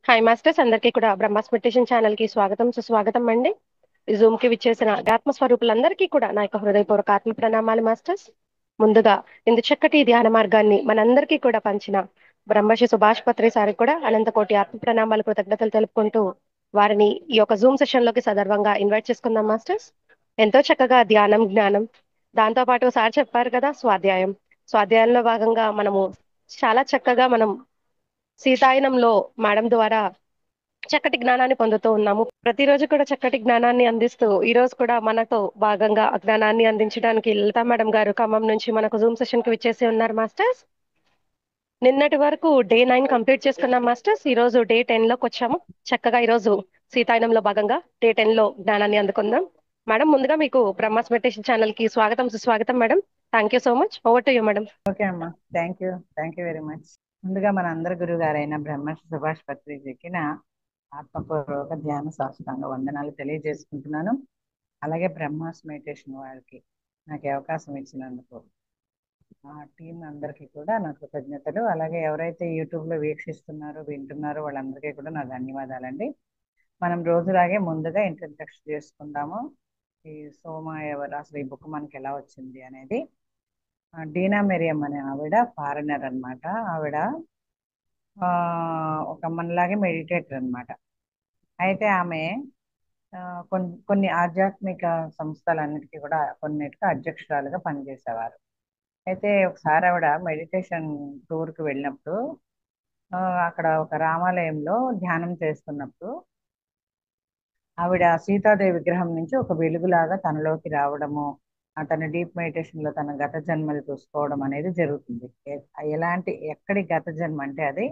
Hi masters, అందరికీ కూడా Brahma's meditation channel కి స్వాగతం సుస్వాగతం అండి. ఈ జూమ్ కి విచ్చేసిన ఆత్మ స్వరూపులందరికీ కూడా నా యొక్క హృదయపూర్వక ఆత్మ ప్రణామాలు మాస్టర్స్. ముందుగా ఇందు చక్కటి ధ్యాన మార్గాన్ని మనందరికీ కూడా పంచిన బ్రహ్మశ్రీ సుభాష్ పత్రి సారికి కూడా అనంతకోటి ఆత్మ ప్రణామాలు కృతజ్ఞతలు తెలుపుకుంటూ వారిని ఈ యొక్క జూమ్ సెషన్ లోకి సదర్వంగా ఇన్వైట్ చేసుకుందాం మాస్టర్స్. ఎంతో చక్కగా ధ్యానం జ్ఞానం, దాంతో పాటు సార్ చెప్పారు కదా స్వాధ్యాయంలో భాగంగా మనము చాలా చక్కగా మనం సీతాయనంలో మేడం ద్వారా చక్కటి జ్ఞానాన్ని పొందుతూ ఉన్నాము. ప్రతిరోజు కూడా చక్కటి జ్ఞానాన్ని అందిస్తూ ఈ రోజు కూడా మనతో భాగంగా ఆ జ్ఞానాన్ని అందించడానికి లలితా మేడం గారు ఖమ్మం నుంచి మనకు జూమ్ సెషన్ కి విచ్చేసి ఉన్నారు మాస్టర్స్. నిన్నటి వరకు డే 9 కంప్లీట్ చేసుకున్నాం మాస్టర్స్. ఈ రోజు డే 10 లోకి వచ్చాము. చక్కగా ఈ రోజు సీతాయనంలో భాగంగా డే 10 లో జ్ఞానాన్ని అందుకుందాం. మేడం, ముందుగా మీకు బ్రహ్మాస్ మెడిటేషన్ ఛానల్ కి స్వాగతం సుస్వాగతం madam. Thank you so much. Over to you madam. Okay అమ్మా, థ్యాంక్ యూ వెరీ మచ్. ముందుగా మన అందరి గురువు గారైన బ్రహ్మశ్రీ సుభాష్ పత్రిజీకి నా ఆత్మపూర్వక ధ్యాన సాష్టాంగ వందనాలు తెలియజేసుకుంటున్నాను. అలాగే బ్రహ్మాస్ మెడిటేషన్ వారికి నాకు ఈ అవకాశం ఇచ్చినందుకు ఆ టీం అందరికీ కూడా నా కృతజ్ఞతలు. అలాగే ఎవరైతే యూట్యూబ్లో వీక్షిస్తున్నారో వింటున్నారో వాళ్ళందరికీ కూడా నా ధన్యవాదాలండి. మనం రోజులాగే ముందుగా ఇంట్రడక్షన్ చేసుకుందాము. ఈ సోమ ఎవరు, అసలు ఈ బుక్ మనకి ఎలా వచ్చింది అనేది. డీనా మెరియం అనే ఆవిడ ఫారినర్ అనమాట. ఆవిడ ఒక మనలాగే మెడిటేటర్ అనమాట. అయితే ఆమె కొన్ని ఆధ్యాత్మిక సంస్థలన్నిటికీ కూడా కొన్నిటికి అధ్యక్షురాలుగా పనిచేసేవారు. అయితే ఒకసారి ఆవిడ మెడిటేషన్ టూర్కి వెళ్ళినప్పుడు అక్కడ ఒక రామాలయంలో ధ్యానం చేస్తున్నప్పుడు ఆవిడ సీతాదేవి విగ్రహం నుంచి ఒక వెలుగులాగా తనలోకి రావడము, తన డీప్ మెడిటేషన్ లో తన గత జన్మలు చూసుకోవడం అనేది జరుగుతుంది. ఎక్కడి గత జన్మ అంటే అది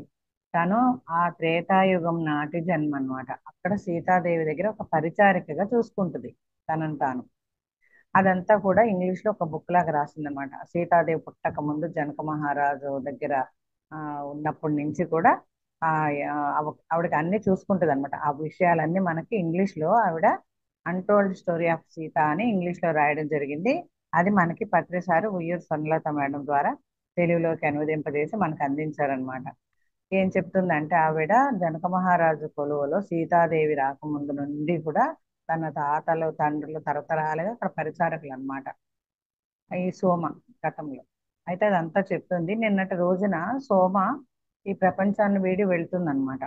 తను ఆ త్రేతాయుగం నాటి జన్మ అన్నమాట. అక్కడ సీతాదేవి దగ్గర ఒక పరిచారికగా చూసుకుంటుంది తనను తాను. అదంతా కూడా ఇంగ్లీష్ లో ఒక బుక్ లాగా రాసిందనమాట. సీతాదేవి పుట్టక ముందు జనక మహారాజు దగ్గర ఉన్నప్పటి నుంచి కూడా ఆ ఆవిడకి అన్ని చూసుకుంటుంది అనమాట. ఆ విషయాలన్నీ మనకి ఇంగ్లీష్ లో ఆవిడ అన్టోల్డ్ స్టోరీ ఆఫ్ సీత అని ఇంగ్లీష్ లో రాయడం జరిగింది. అది మనకి పత్రిసారి ఉయ్యూరు స్వర్ణలత మేడం ద్వారా తెలుగులోకి అనువదింపజేసి మనకు అందించారనమాట. ఏం చెప్తుందంటే ఆవిడ జనక మహారాజు కొలువులో సీతాదేవి రాకముందు నుండి కూడా తన తాతలు తండ్రులు తరతరాలుగా అక్కడ పరిచారకులు అనమాట ఈ సోమ గతంలో. అయితే అదంతా చెప్తుంది. నిన్నటి రోజున సోమ ఈ ప్రపంచాన్ని వీడి వెళ్తుందన్నమాట.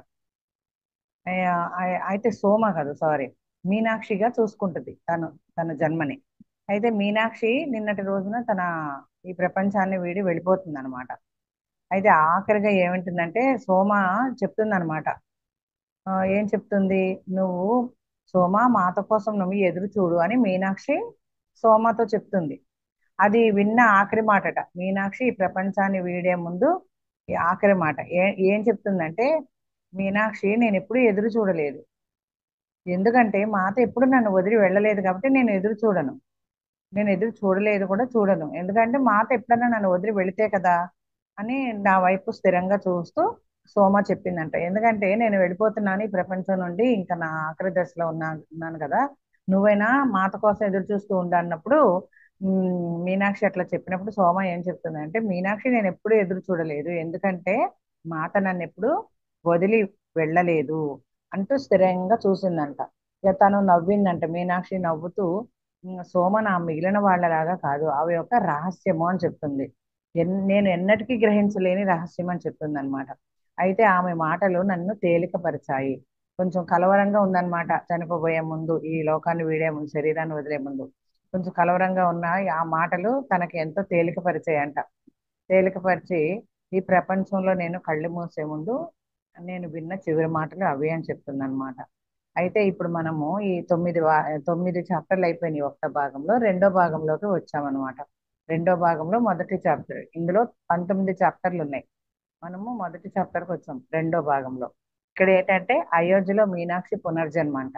అయితే సోమ కాదు, సారీ, మీనాక్షిగా చూసుకుంటుంది తన జన్మని. అయితే మీనాక్షి నిన్నటి రోజున ఈ ప్రపంచాన్ని వీడి వెళ్ళిపోతుంది అనమాట. అయితే ఆఖరిగా ఏమింటుందంటే సోమ చెప్తుంది అనమాట. ఏం చెప్తుంది, నువ్వు సోమ మాత కోసం నువ్వు ఎదురు చూడు అని మీనాక్షి సోమతో చెప్తుంది. అది విన్న ఆఖరి మాటట. మీనాక్షి ఈ ప్రపంచాన్ని వీడే ముందు ఈ ఆఖరి మాట ఏం చెప్తుందంటే, మీనాక్షి నేను ఎప్పుడు ఎదురు చూడలేదు, ఎందుకంటే మాత ఎప్పుడు నన్ను వదిలి వెళ్ళలేదు కాబట్టి నేను ఎదురు చూడను, నేను ఎదురు చూడలేదు కూడా చూడను, ఎందుకంటే మాత ఎప్పుడన్నా నన్ను వదిలి వెళితే కదా అని నా వైపు స్థిరంగా చూస్తూ సోమ చెప్పిందంట. ఎందుకంటే నేను వెళ్ళిపోతున్నాను ఈ ప్రపంచం నుండి, ఇంకా నా ఆఖరి దశలో ఉన్నాను కదా, నువ్వైనా మాత కోసం ఎదురు చూస్తూ ఉండన్నప్పుడు మీనాక్షి అట్లా చెప్పినప్పుడు సోమ ఏం చెప్తుందంటే, మీనాక్షి నేను ఎప్పుడు ఎదురు చూడలేదు, ఎందుకంటే మాత నన్ను ఎప్పుడు వదిలి వెళ్ళలేదు అంటూ స్థిరంగా చూసిందంట. ఇక తను నవ్విందంట. మీనాక్షి నవ్వుతూ సోమ నా మిగిలిన వాళ్ళలాగా కాదు, అవి ఒక రహస్యము అని చెప్తుంది. నేను ఎన్నటికీ గ్రహించలేని రహస్యం అని చెప్తుంది అనమాట. అయితే ఆమె మాటలు నన్ను తేలికపరిచాయి. కొంచెం కలవరంగా ఉందన్నమాట చనిపోబోయే ముందు, ఈ లోకాన్ని వీడే ముందు, శరీరాన్ని వదిలే ముందు కొంచెం కలవరంగా ఉన్నాయి. ఆ మాటలు తనకి ఎంతో తేలికపరిచాయంట. తేలికపరిచి ఈ ప్రపంచంలో నేను కళ్ళు మూసే ముందు నేను విన్న చివరి మాటలు అవే అని చెప్తుంది అనమాట. అయితే ఇప్పుడు మనము ఈ 9 చాప్టర్లు అయిపోయినాయి. ఒకటో భాగంలో రెండో భాగంలోకి వచ్చామన్నమాట. రెండో భాగంలో మొదటి చాప్టర్, ఇందులో 19 చాప్టర్లు ఉన్నాయి. మనము మొదటి చాప్టర్కి వచ్చాం రెండో భాగంలో. ఇక్కడ ఏంటంటే అయోధ్యలో మీనాక్షి పునర్జన్మ అంట.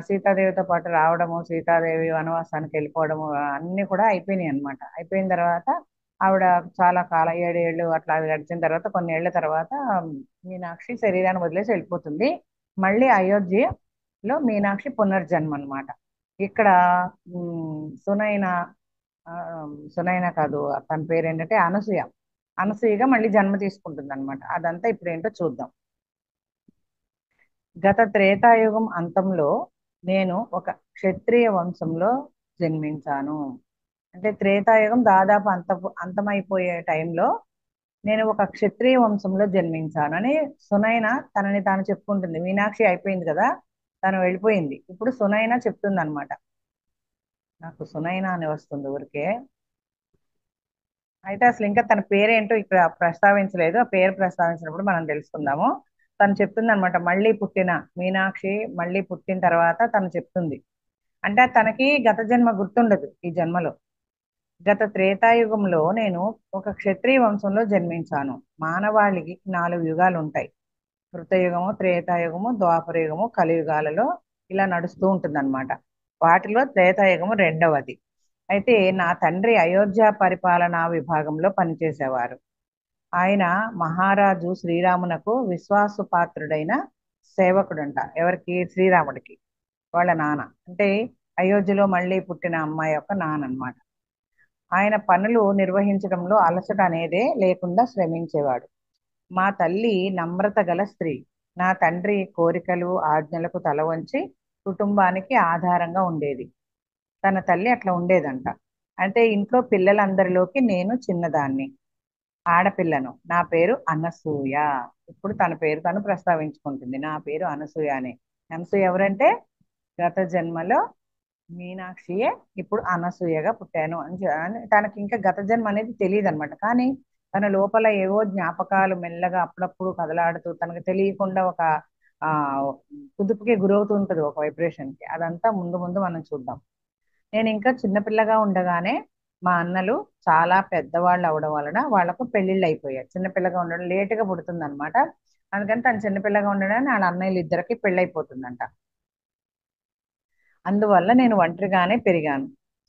సీతాదేవితో పాటు రావడము, సీతాదేవి వనవాసానికి వెళ్ళిపోవడము అన్ని కూడా అయిపోయినాయి అనమాట. అయిపోయిన తర్వాత ఆవిడ చాలా కాలం 7 ఏళ్ళు అట్లా గడిచిన తర్వాత, కొన్ని ఏళ్ల తర్వాత మీనాక్షి శరీరాన్ని వదిలేసి వెళ్ళిపోతుంది. మళ్ళీ అయోధ్యలో మీనాక్షి పునర్జన్మ అనమాట. ఇక్కడ సునైన సునైన కాదు, తన పేరు ఏంటంటే అనసూయగా మళ్ళీ జన్మ తీసుకుంటుంది అనమాట. అదంతా ఇప్పుడు ఏంటో చూద్దాం. గత త్రేతాయుగం అంతంలో నేను ఒక క్షత్రియ వంశంలో జన్మించాను. అంటే త్రేతాయుగం దాదాపు అంతమైపోయే టైంలో నేను ఒక క్షత్రియ వంశంలో జన్మించాను అని సునైన తనని తాను చెప్పుకుంటుంది. మీనాక్షి అయిపోయింది కదా, తను వెళ్ళిపోయింది. ఇప్పుడు సునైన చెప్తుంది అనమాట. నాకు సునైన అని వస్తుంది ఊరికే. అయితే అసలు ఇంకా తన పేరేంటో ఇక్కడ ప్రస్తావించలేదు. ఆ పేరు ప్రస్తావించినప్పుడు మనం తెలుసుకుందాము. తను చెప్తుంది అనమాట, మళ్ళీ పుట్టిన మీనాక్షి మళ్ళీ పుట్టిన తర్వాత తను చెప్తుంది. అంటే తనకి గత జన్మ గుర్తుండదు ఈ జన్మలో. గత త్రేతాయుగంలో నేను ఒక క్షత్రియ వంశంలో జన్మించాను. మానవాళికి 4 యుగాలు ఉంటాయి. కృతయుగము, త్రేతాయుగము, ద్వాపరయుగము, కలియుగాలలో ఇలా నడుస్తూ ఉంటుందన్నమాట. వాటిలో త్రేతాయుగము రెండవది. అయితే నా తండ్రి అయోధ్య పరిపాలనా విభాగంలో పనిచేసేవారు. ఆయన మహారాజు శ్రీరామునకు విశ్వాసపాత్రుడైన సేవకుడంట. ఎవరికి? శ్రీరాముడికి. వాళ్ళ నాన్న అంటే అయోధ్యలో మళ్ళీ పుట్టిన అమ్మాయి యొక్క నాన్న అన్నమాట. ఆయన పనులు నిర్వహించడంలో అలసట అనేదే లేకుండా శ్రమించేవాడు. మా తల్లి నమ్రత గల స్త్రీ. నా తండ్రి కోరికలు ఆజ్ఞలకు తల వంచి కుటుంబానికి ఆధారంగా ఉండేది. తన తల్లి అట్లా ఉండేదంట. అంటే ఇంట్లో పిల్లలందరిలోకి నేను చిన్నదాన్ని, ఆడపిల్లను. నా పేరు అనసూయ. ఇప్పుడు తన పేరు తను ప్రస్తావించుకుంటుంది. నా పేరు అనసూయ అని. అనసూయ ఎవరంటే గత జన్మలో మీనాక్షియే ఇప్పుడు అనసూయగా పుట్టాను అని తనకి ఇంకా గత జన్మ అనేది తెలియదు అనమాట. కానీ తన లోపల ఏవో జ్ఞాపకాలు మెల్లగా అప్పుడప్పుడు కదలాడుతూ తనకు తెలియకుండా ఒక ఆ కుదుపుకి గురవుతూ ఉంటుంది, ఒక వైబ్రేషన్ కి. అదంతా ముందు ముందు మనం చూద్దాం. నేను ఇంకా చిన్నపిల్లగా ఉండగానే మా అన్నలు చాలా పెద్దవాళ్ళు అవడం వలన వాళ్ళకు పెళ్లిళ్ళు అయిపోయాయి. చిన్నపిల్లగా ఉండడం లేటుగా పుడుతుంది అనమాట. అందుకని తను చిన్నపిల్లగా ఉండడానికి వాళ్ళ అన్నయ్యలు ఇద్దరికి పెళ్ళైపోతుందంట. అందువల్ల నేను ఒంటరిగానే పెరిగాను.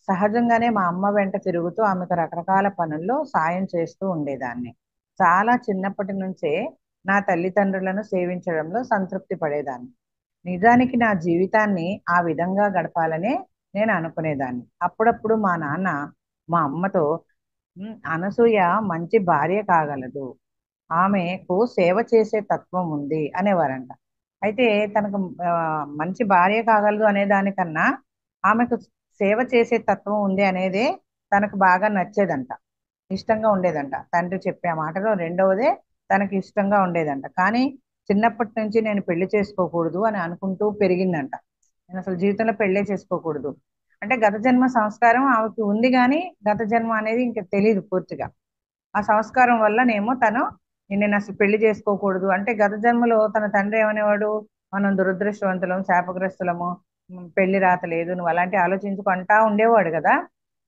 సహజంగానే మా అమ్మ వెంట తిరుగుతూ ఆమెకు రకరకాల పనుల్లో సాయం చేస్తూ ఉండేదాన్ని. చాలా చిన్నప్పటి నుంచే నా తల్లిదండ్రులను సేవించడంలో సంతృప్తి పడేదాన్ని. నిజానికి నా జీవితాన్ని ఆ విధంగా గడపాలనే నేను అనుకునేదాన్ని. అప్పుడప్పుడు మా నాన్న మా అమ్మతో అనసూయ మంచి భార్య కాగలదు, ఆమెకు సేవ చేసే తత్వం ఉంది" అనేవారంట. అయితే తనకు ఆ, మంచి భార్య కాగలదు అనే దానికన్నా ఆమెకు సేవ చేసే తత్వం ఉంది అనేదే తనకు బాగా నచ్చేదంట, ఇష్టంగా ఉండేదంట. తండ్రి చెప్పే ఆ మాటలో రెండవదే తనకి ఇష్టంగా ఉండేదంట. కానీ చిన్నప్పటి నుంచి నేను పెళ్లి చేసుకోకూడదు అని అనుకుంటూ పెరిగిందంట. నేను అసలు జీవితంలో పెళ్ళే చేసుకోకూడదు అంటే గత జన్మ సంస్కారం ఆమెకి ఉంది, కానీ గత జన్మ అనేది ఇంకా తెలియదు పూర్తిగా. ఆ సంస్కారం వల్లనేమో తను నేను అసలు పెళ్లి చేసుకోకూడదు అంటే గత జన్మలో తన తండ్రి ఏమనేవాడు, మనం దురదృష్టవంతులం, శాపగ్రస్తులము, పెళ్లి రాత లేదు, నువ్వు అలాంటి ఆలోచించుకుంటా ఉండేవాడు కదా.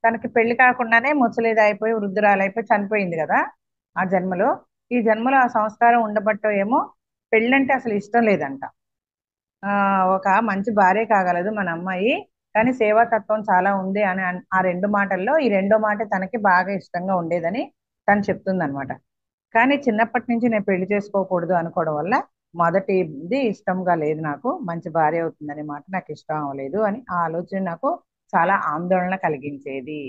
తనకి పెళ్లి కాకుండానే ముసలిది అయిపోయి వృద్ధురాలైపోయి చనిపోయింది కదా ఆ జన్మలో. ఈ జన్మలో ఆ సంస్కారం ఉండబట్టో ఏమో పెళ్ళంటే అసలు ఇష్టం లేదంట. ఆ ఒక మంచి భార్య కాగలదు మన అమ్మాయి, కానీ సేవాతత్వం చాలా ఉంది అని ఆ రెండు మాటల్లో ఈ రెండో మాట తనకి బాగా ఇష్టంగా ఉండేదని తను చెప్తుంది అనమాట. కానీ చిన్నప్పటి నుంచి నేను పెళ్లి చేసుకోకూడదు అనుకోవడం వల్ల మొదటిది ఇష్టంగా లేదు, నాకు మంచి భార్య అవుతుందనే మాట నాకు ఇష్టం అవ్వలేదు అని ఆ ఆలోచన నాకు చాలా ఆందోళన కలిగించేది.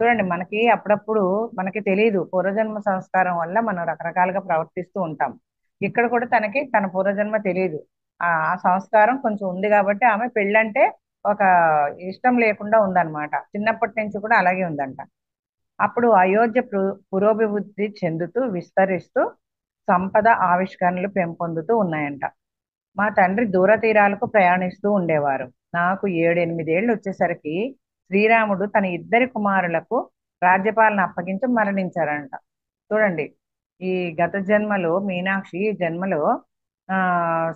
చూడండి, మనకి అప్పుడప్పుడు మనకి తెలియదు, పూర్వజన్మ సంస్కారం వల్ల మనం రకరకాలుగా ప్రవర్తిస్తూ ఉంటాం. ఇక్కడ కూడా తనకి తన పూర్వజన్మ తెలియదు. ఆ సంస్కారం కొంచెం ఉంది కాబట్టి ఆమె పెళ్ళంటే ఒక ఇష్టం లేకుండా ఉందన్నమాట. చిన్నప్పటి నుంచి కూడా అలాగే ఉందంట. అప్పుడు అయోధ్య పురోభివృద్ధి చెందుతూ విస్తరిస్తూ సంపద ఆవిష్కరణలు పెంపొందుతూ ఉన్నాయంట. మా తండ్రి దూర తీరాలకు ప్రయాణిస్తూ ఉండేవారు. నాకు 7, 8 ఏళ్ళు వచ్చేసరికి శ్రీరాముడు తన ఇద్దరి కుమారులకు రాజ్యపాలన అప్పగించి మరణించారంట. చూడండి, ఈ గత జన్మలో మీనాక్షి, ఈ జన్మలో ఆ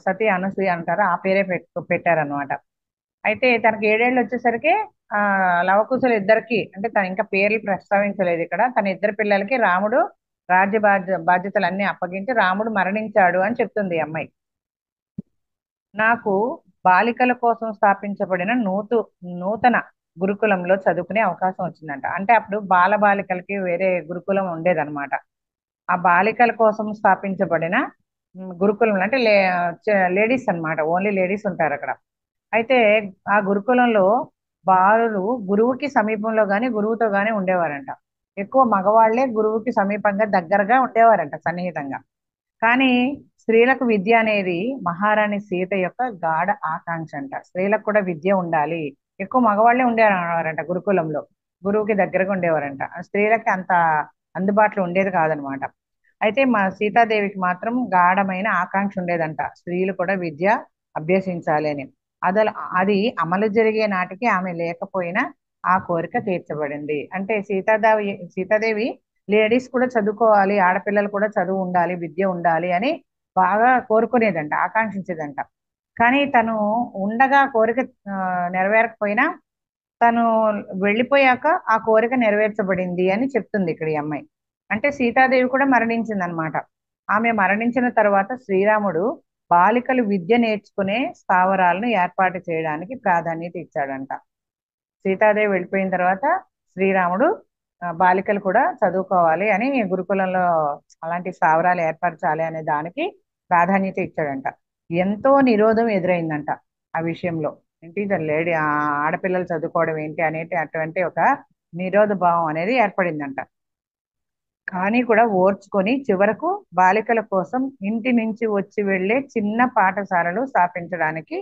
సతీ అనసూయ అంటారు, ఆ పేరే పెట్టారనమాట. అయితే తనకి 7 ఏళ్ళు వచ్చేసరికి ఆ లవకుశులు ఇద్దరికి, అంటే తను ఇంకా పేర్లు ప్రస్తావించలేదు ఇక్కడ, తన ఇద్దరు పిల్లలకి రాముడు రాజ్య బాధ్యతలన్నీ అప్పగించి రాముడు మరణించాడు అని చెప్తుంది ఈ అమ్మాయి. నాకు బాలికల కోసం స్థాపించబడిన నూతన గురుకులంలో చదువుకునే అవకాశం వచ్చిందంట. అంటే అప్పుడు బాలబాలికలకి వేరే గురుకులం ఉండేదన్నమాట. ఆ బాలికల కోసం స్థాపించబడిన గురుకులం అంటే లేడీస్ అన్నమాట, ఓన్లీ లేడీస్ ఉంటారు అక్కడ. అయితే ఆ గురుకులంలో బాలురు గురువుకి సమీపంలో గాని గురువుతో గాని ఉండేవారంట. ఎక్కువ మగవాళ్లే గురువుకి సమీపంగా దగ్గరగా ఉండేవారంట, సన్నిహితంగా. కానీ స్త్రీలకు విద్య అనేది మహారాణి సీత యొక్క గాఢ ఆకాంక్ష అంట. స్త్రీలకు కూడా విద్య ఉండాలి. ఎక్కువ మగవాళ్ళే ఉండేవారంట గురుకులంలో, గురువుకి దగ్గరగా ఉండేవారంట. ఆ స్త్రీలకి అంత అందుబాటులో ఉండేది కాదనమాట. అయితే మా సీతాదేవికి మాత్రం గాఢమైన ఆకాంక్ష ఉండేదంట, స్త్రీలు కూడా విద్య అభ్యసించాలి అని. అదల అది అమలు జరిగే నాటికి ఆమె లేకపోయినా ఆ కోరిక తీర్చబడింది. అంటే సీతాదేవి లేడీస్ కూడా చదువుకోవాలి, ఆడపిల్లలు కూడా చదువు ఉండాలి, విద్య ఉండాలి అని బాగా కోరుకునేదంట, ఆకాంక్షించేదంట. కానీ తను ఉండగా కోరిక ఆ, నెరవేరకపోయినా తను వెళ్ళిపోయాక ఆ కోరిక నెరవేర్చబడింది అని చెప్తుంది ఇక్కడ ఈ అమ్మాయి. అంటే సీతాదేవి కూడా మరణించింది అనమాట. ఆమె మరణించిన తర్వాత శ్రీరాముడు బాలికలు విద్య నేర్చుకునే స్థావరాలను ఏర్పాటు చేయడానికి ప్రాధాన్యత ఇచ్చాడంట. సీతాదేవి వెళ్ళిపోయిన తర్వాత శ్రీరాముడు బాలికలు కూడా చదువుకోవాలి అని గురుకులంలో అలాంటి స్థావరాలు ఏర్పరచాలి అనే దానికి ప్రాధాన్యత ఇచ్చాడంట. ఎంతో నిరోధం ఎదురైందంట ఆ విషయంలో. ఏంటి లేడీ ఆడపిల్లలు చదువుకోవడం ఏంటి అనేది అటువంటి ఒక నిరోధ భావం అనేది ఏర్పడిందంట. కానీ కూడా ఓర్చుకొని చివరకు బాలికల కోసం ఇంటి నుంచి వచ్చి వెళ్ళే చిన్న పాఠశాలలు స్థాపించడానికి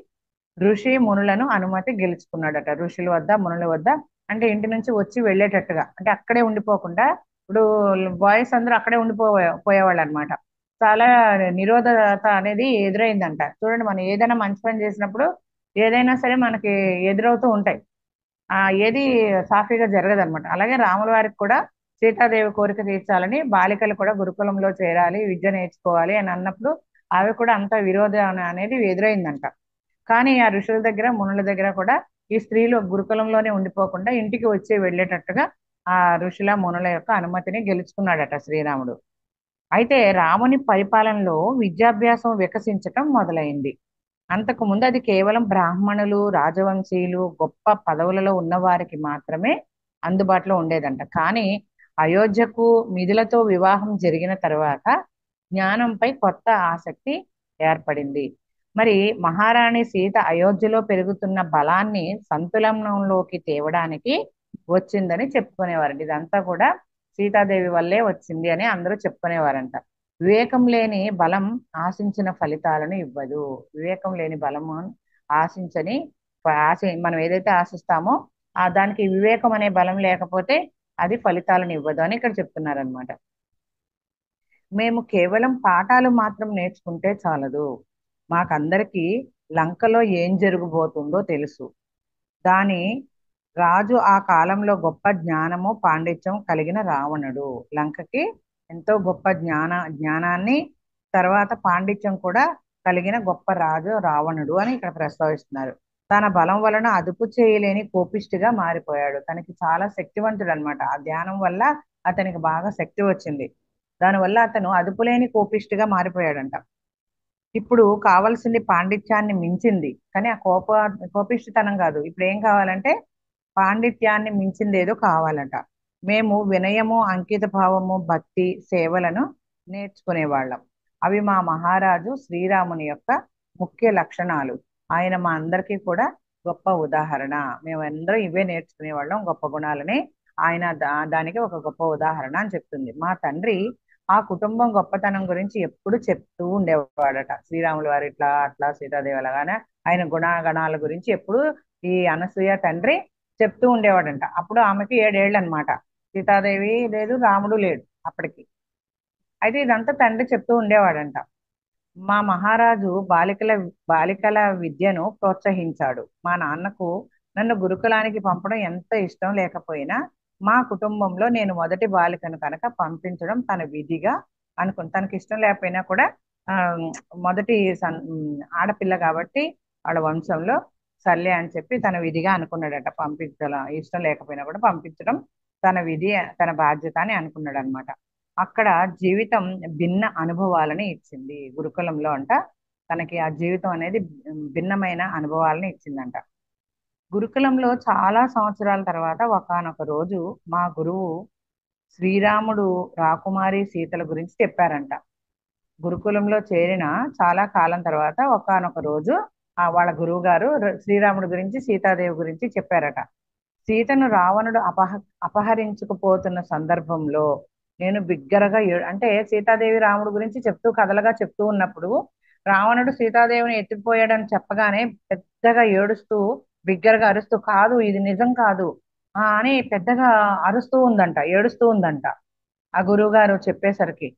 ఋషి మునులను అనుమతి గెలుచుకున్నాడట. ఋషుల వద్ద మునుల వద్ద, అంటే ఇంటి నుంచి వచ్చి వెళ్ళేటట్టుగా, అంటే అక్కడే ఉండిపోకుండా. ఇప్పుడు బాయ్స్ అందరూ అక్కడే పోయేవాళ్ళు అనమాట. చాలా నిరోధత అనేది ఎదురైందంట. చూడండి, మనం ఏదైనా మంచి పని చేసినప్పుడు ఏదైనా సరే మనకి ఎదురవుతూ ఉంటాయి. ఏది సాఫీగా జరగదన్నమాట. అలాగే రాముల వారికి కూడా సీతాదేవి కోరిక తీర్చాలని బాలికలు కూడా గురుకులంలో చేరాలి, విద్య నేర్చుకోవాలి అని అన్నప్పుడు ఆమె కూడా అంత విరోధం అనేది ఎదురైందంట. కానీ ఆ ఋషుల దగ్గర మునుల దగ్గర కూడా ఈ స్త్రీలు గురుకులంలోనే ఉండిపోకుండా ఇంటికి వచ్చి వెళ్ళేటట్టుగా ఆ ఋషుల మునుల యొక్క అనుమతిని గెలుచుకున్నాడట శ్రీరాముడు. అయితే రాముని పరిపాలనలో విద్యాభ్యాసం వికసించటం మొదలైంది. అంతకు ముందు అది కేవలం బ్రాహ్మణులు, రాజవంశీయులు, గొప్ప పదవులలో ఉన్నవారికి మాత్రమే అందుబాటులో ఉండేదంట. కానీ అయోధ్యకు మిథులతో వివాహం జరిగిన తర్వాత జ్ఞానంపై కొత్త ఆసక్తి ఏర్పడింది. మరి మహారాణి సీత అయోధ్యలో పెరుగుతున్న బలాన్ని సంతులనంలోకి తేవడానికి వచ్చిందని చెప్పుకునేవారండి. ఇదంతా కూడా సీతాదేవి వల్లే వచ్చింది అని అందరూ చెప్పుకునేవారంట. వివేకం లేని బలం ఆశించిన ఫలితాలను ఇవ్వదు. వివేకం లేని బలము ఆశించని మనం ఏదైతే ఆశిస్తామో దానికి వివేకం అనే బలం లేకపోతే అది ఫలితాలను ఇవ్వదు అని ఇక్కడ చెప్తున్నారనమాట. మేము కేవలం పాఠాలు మాత్రం నేర్చుకుంటే చాలదు. మాకందరికీ లంకలో ఏం జరగబోతుందో తెలుసు. దాని రాజు ఆ కాలంలో గొప్ప జ్ఞానము పాండిత్యం కలిగిన రావణుడు. లంకకి ఎంతో గొప్ప జ్ఞానాన్ని, తర్వాత పాండిత్యం కూడా కలిగిన గొప్ప రాజు రావణుడు అని ఇక్కడ ప్రస్తావిస్తున్నారు. తన బలం వలన అదుపు చేయలేని కోపిష్టిగా మారిపోయాడు. తనకి చాలా శక్తివంతుడు అనమాట. ఆ ధ్యానం వల్ల అతనికి బాగా శక్తి వచ్చింది. దానివల్ల అతను అదుపులేని కోపిష్టిగా మారిపోయాడంట. ఇప్పుడు కావాల్సింది పాండిత్యాన్ని మించింది, కానీ ఆ కోపిష్టితనం కాదు. ఇప్పుడు ఏం కావాలంటే పాండిత్యాన్ని మించింది ఏదో కావాలట. మేము వినయము, అంకిత భావము, భక్తి, సేవలను నేర్చుకునేవాళ్ళం. అవి మా మహారాజు శ్రీరాముని యొక్క ముఖ్య లక్షణాలు. ఆయన మా అందరికీ కూడా గొప్ప ఉదాహరణ. మేమందరం ఇవే నేర్చుకునేవాళ్ళం, గొప్ప గుణాలని. ఆయన దానికి ఒక గొప్ప ఉదాహరణ అని చెప్తుంది. మా తండ్రి ఆ కుటుంబం గొప్పతనం గురించి ఎప్పుడు చెప్తూ ఉండేవాడట. శ్రీరాములు వారు ఇట్లా అట్లా, సీతాదేవి అలాగానే ఆయన గుణగణాల గురించి ఎప్పుడు ఈ అనసూయ తండ్రి చెప్తూ ఉండేవాడంట. అప్పుడు ఆమెకి 7 ఏళ్ళు అనమాట. సీతాదేవి లేదు, రాముడు లేడు అప్పటికి. అయితే ఇదంతా తండ్రి చెప్తూ ఉండేవాడంట. మా మహారాజు బాలికల విద్యను ప్రోత్సహించాడు. మా నాన్నకు నన్ను గురుకులానికి పంపడం ఎంత ఇష్టం లేకపోయినా మా కుటుంబంలో నేను మొదటి బాలికను కనుక పంపించడం తన విధిగా తనకి ఇష్టం లేకపోయినా కూడా ఆ మొదటి ఆడపిల్ల కాబట్టి వాళ్ళ వంశంలో సర్లే అని చెప్పి తన విధిగా అనుకున్నాడట. పంపించడం ఇష్టం లేకపోయినా కూడా పంపించడం తన విధి, తన బాధ్యత అని అనుకున్నాడు అనమాట. అక్కడ జీవితం భిన్న అనుభవాలని ఇచ్చింది. గురుకులంలో అంట తనకి ఆ జీవితం అనేది భిన్నమైన అనుభవాలని ఇచ్చిందంట. గురుకులంలో చాలా సంవత్సరాల తర్వాత ఒకానొక రోజు మా గురువు శ్రీరాముడు, రాకుమారి సీతల గురించి చెప్పారంట. గురుకులంలో చేరిన చాలా కాలం తర్వాత ఒకానొక రోజు వాళ్ళ గురువు గారు శ్రీరాముడి గురించి, సీతాదేవి గురించి చెప్పారట. సీతను రావణుడు అపహరించుకుపోతున్న సందర్భంలో నేను బిగ్గరగా అంటే సీతాదేవి రాముడు గురించి చెప్తూ కథలుగా చెప్తూ ఉన్నప్పుడు రావణుడు సీతాదేవిని ఎత్తుకుపోయాడని చెప్పగానే పెద్దగా ఏడుస్తూ బిగ్గరగా అరుస్తూ కాదు ఇది నిజం కాదు అని పెద్దగా అరుస్తూ ఉందంట, ఏడుస్తూ ఉందంట ఆ గురువు గారు చెప్పేసరికి.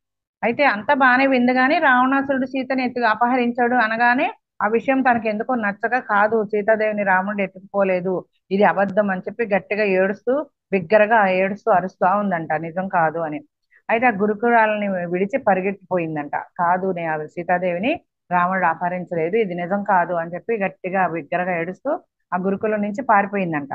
అయితే అంత బానే వింది గాని రావణాసురుడు సీతని అపహరించాడు అనగానే ఆ విషయం తనకి ఎందుకో నచ్చక కాదు సీతాదేవిని రాముడు ఎత్తుకుపోలేదు, ఇది అబద్ధం అని చెప్పి గట్టిగా ఏడుస్తూ బిగ్గరగా ఏడుస్తూ అరుస్తూ ఉందంట నిజం కాదు అని. అయితే ఆ గురుకులాలని విడిచి పరిగెత్తిపోయిందంట, కాదు నేను ఆ సీతాదేవిని రాముడు అపహరించలేదు, ఇది నిజం కాదు అని చెప్పి గట్టిగా బిగ్గరగా ఏడుస్తూ ఆ గురుకులం నుంచి పారిపోయిందంట,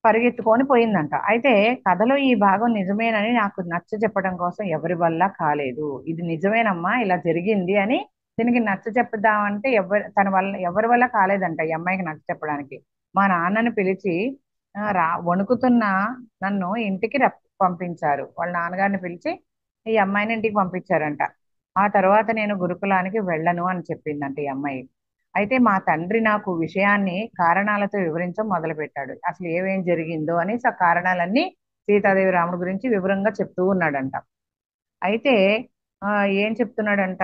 పరిగెత్తుకొని పోయిందంట. అయితే కథలో ఈ భాగం నిజమేనని నాకు నచ్చ చెప్పడం కోసం ఎవరి వల్ల కాలేదు, ఇది నిజమేనమ్మా ఇలా జరిగింది అని దీనికి నచ్చ చెప్పుదామంటే తన వల్ల ఎవరి వల్ల కాలేదంట ఈ అమ్మాయికి నచ్చ చెప్పడానికి. మా నాన్నని పిలిచి వణుకుతున్న నన్ను ఇంటికి పంపించారు, వాళ్ళ నాన్నగారిని పిలిచి ఈ అమ్మాయిని ఇంటికి పంపించారంట. ఆ తర్వాత నేను గురుకులానికి వెళ్ళను అని చెప్పిందంట ఈ అమ్మాయి. అయితే మా తండ్రి నాకు విషయాన్ని కారణాలతో వివరించడం మొదలు పెట్టాడు, అసలు ఏమేం జరిగిందో అని ఆ కారణాలన్నీ సీతాదేవి రాముడి గురించి వివరంగా చెప్తూ ఉన్నాడంట. అయితే ఆ ఏం చెప్తున్నాడంట,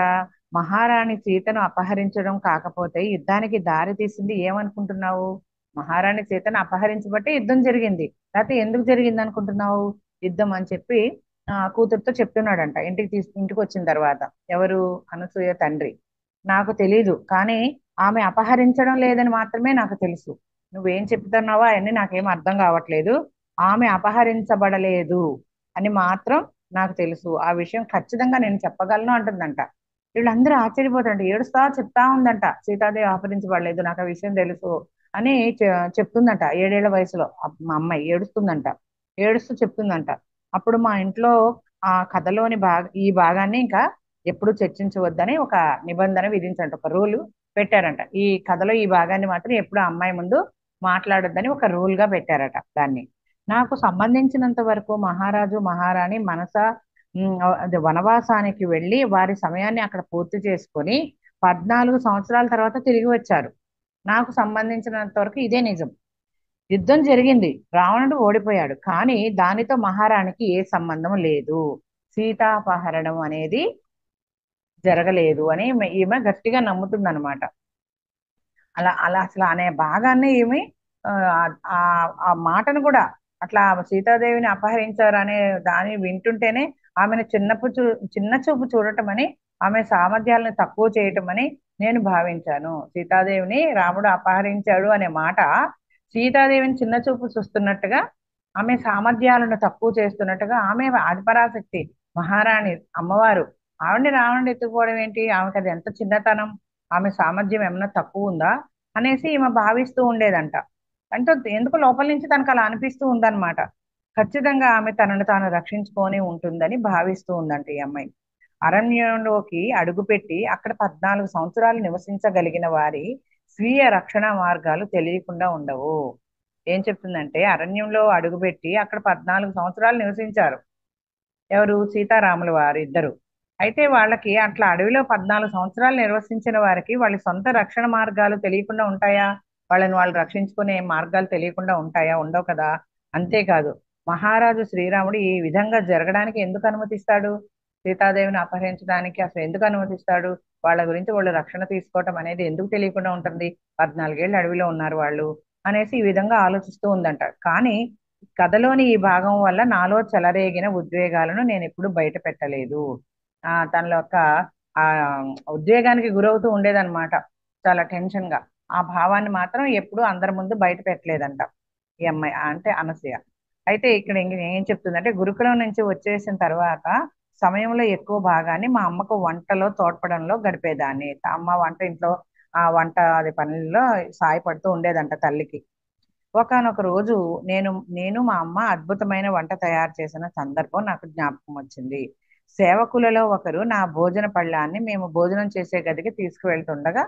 మహారాణి సీతను అపహరించడం కాకపోతే యుద్ధానికి దారి తీసింది ఏమనుకుంటున్నావు, మహారాణి సీతను అపహరించబట్టే యుద్ధం జరిగింది, లేకపోతే ఎందుకు జరిగింది అనుకుంటున్నావు యుద్ధం అని చెప్పి కూతురుతో చెప్తున్నాడంట. ఇంటికి వచ్చిన తర్వాత ఎవరు, అనసూయ తండ్రి. నాకు తెలీదు కానీ ఆమె అపహరించడం లేదని మాత్రమే నాకు తెలుసు, నువ్వేం చెప్తున్నావో అవన్నీ నాకేం అర్థం కావట్లేదు, ఆమె అపహరించబడలేదు అని మాత్రం నాకు తెలుసు, ఆ విషయం ఖచ్చితంగా నేను చెప్పగలను అంటుందంట. వీళ్ళందరూ ఆశ్చర్యపోతారంట, ఏడుస్తా చెప్తా ఉందంట సీతాదేవి అపహరించబడలేదు నాకు ఆ విషయం తెలుసు అని చెప్తుందంట. 7 ఏళ్ల వయసులో మా అమ్మాయి ఏడుస్తుందంట, ఏడుస్తూ చెప్తుందంట. అప్పుడు మా ఇంట్లో ఆ కథలోని ఈ భాగాన్ని ఇంకా ఎప్పుడు చర్చించవద్దని ఒక నిబంధన విధించంట, ఒక రూల్ పెట్టారంట. ఈ కథలో ఈ భాగాన్ని మాత్రం ఎప్పుడు అమ్మాయి ముందు మాట్లాడొద్దని ఒక రూల్ గా పెట్టారట దాన్ని. నాకు సంబంధించినంత వరకు మహారాజు మహారాణి మనస అది వనవాసానికి వెళ్ళి వారి సమయాన్ని అక్కడ పూర్తి చేసుకొని 14 సంవత్సరాల తర్వాత తిరిగి వచ్చారు. నాకు సంబంధించినంత వరకు ఇదే నిజం. యుద్ధం జరిగింది, రావణుడు ఓడిపోయాడు, కానీ దానితో మహారాణికి ఏ సంబంధం లేదు, సీతాపహరణం అనేది జరగలేదు అని ఈమె గట్టిగా నమ్ముతుందన్నమాట. అలా అలా అసలు అనే భాగాన్ని ఏమి ఆ ఆ ఆ మాటను కూడా అట్లా సీతాదేవిని అపహరించారు అనే దాన్ని వింటుంటేనే ఆమెను చిన్న చూపు చూడటం అని, ఆమె సామర్థ్యాలను తక్కువ చేయటం అని నేను భావించాను. సీతాదేవిని రాముడు అపహరించాడు అనే మాట సీతాదేవిని చిన్న చూపు చూస్తున్నట్టుగా, ఆమె సామర్థ్యాలను తక్కువ చేస్తున్నట్టుగా, ఆమె ఆదిపరాశక్తి మహారాణి అమ్మవారు, ఆవిడని రావణుడు ఎత్తుకోవడం ఏంటి, ఆమెకు అది ఎంత చిన్నతనం, ఆమె సామర్థ్యం ఏమన్నా తక్కువ ఉందా అనేసి ఈమె భావిస్తూ ఉండేదంట. అంటే ఎందుకు లోపల నుంచి తనకు అలా అనిపిస్తూ ఉందన్నమాట. ఖచ్చితంగా ఆమె తనను తాను రక్షించుకొని ఉంటుందని భావిస్తూ ఉందంట ఈ అమ్మాయి. అరణ్యంలోకి అడుగుపెట్టి అక్కడ 14 సంవత్సరాలు నివసించగలిగిన వారి స్వీయ రక్షణ మార్గాలు తెలియకుండా ఉండవు. ఏం చెప్తుందంటే అరణ్యంలో అడుగుపెట్టి అక్కడ 14 సంవత్సరాలు నివసించారు ఎవరు, సీతారాముల వారు ఇద్దరు. అయితే వాళ్ళకి అట్లా అడవిలో 14 సంవత్సరాలు నిర్వసించిన వారికి వాళ్ళ సొంత రక్షణ మార్గాలు తెలియకుండా ఉంటాయా, వాళ్ళని వాళ్ళు రక్షించుకునే మార్గాలు తెలియకుండా ఉంటాయా, ఉండవు కదా. అంతేకాదు మహారాజు శ్రీరాముడు ఈ విధంగా జరగడానికి ఎందుకు అనుమతిస్తాడు, సీతాదేవిని అపహరించడానికి అసలు ఎందుకు అనుమతిస్తాడు, వాళ్ళ గురించి వాళ్ళు రక్షణ తీసుకోవటం అనేది ఎందుకు తెలియకుండా ఉంటుంది, 14 ఏళ్ళు అడవిలో ఉన్నారు వాళ్ళు అనేసి ఈ విధంగా ఆలోచిస్తూ ఉందంట. కానీ కథలోని ఈ భాగం వల్ల నాలో చెలరేగిన ఉద్వేగాలను నేను ఎప్పుడు బయట పెట్టలేదు. తన యొక్క ఆ ఉద్వేగానికి గురవుతూ ఉండేదన్నమాట, చాలా టెన్షన్ గా. ఆ భావాన్ని మాత్రం ఎప్పుడు అందరి ముందు బయట పెట్టలేదంట ఈ అమ్మాయి, అంటే అనసూయ. అయితే ఇక్కడ ఏం చెప్తుందంటే గురుకులం నుంచి వచ్చేసిన తర్వాత సమయంలో ఎక్కువ భాగాన్ని మా అమ్మకు వంటలో తోడ్పడంలో గడిపేదాన్ని. అమ్మ వంట ఇంట్లో ఆ వంట అది పనుల్లో సాయపడుతూ ఉండేదంట తల్లికి. ఒకానొక రోజు నేను మా అమ్మ అద్భుతమైన వంట తయారు చేసిన సందర్భం నాకు జ్ఞాపకం వచ్చింది. సేవకులలో ఒకరు నా భోజన పళ్ళాన్ని మేము భోజనం చేసే గదికి తీసుకువెళ్తుండగా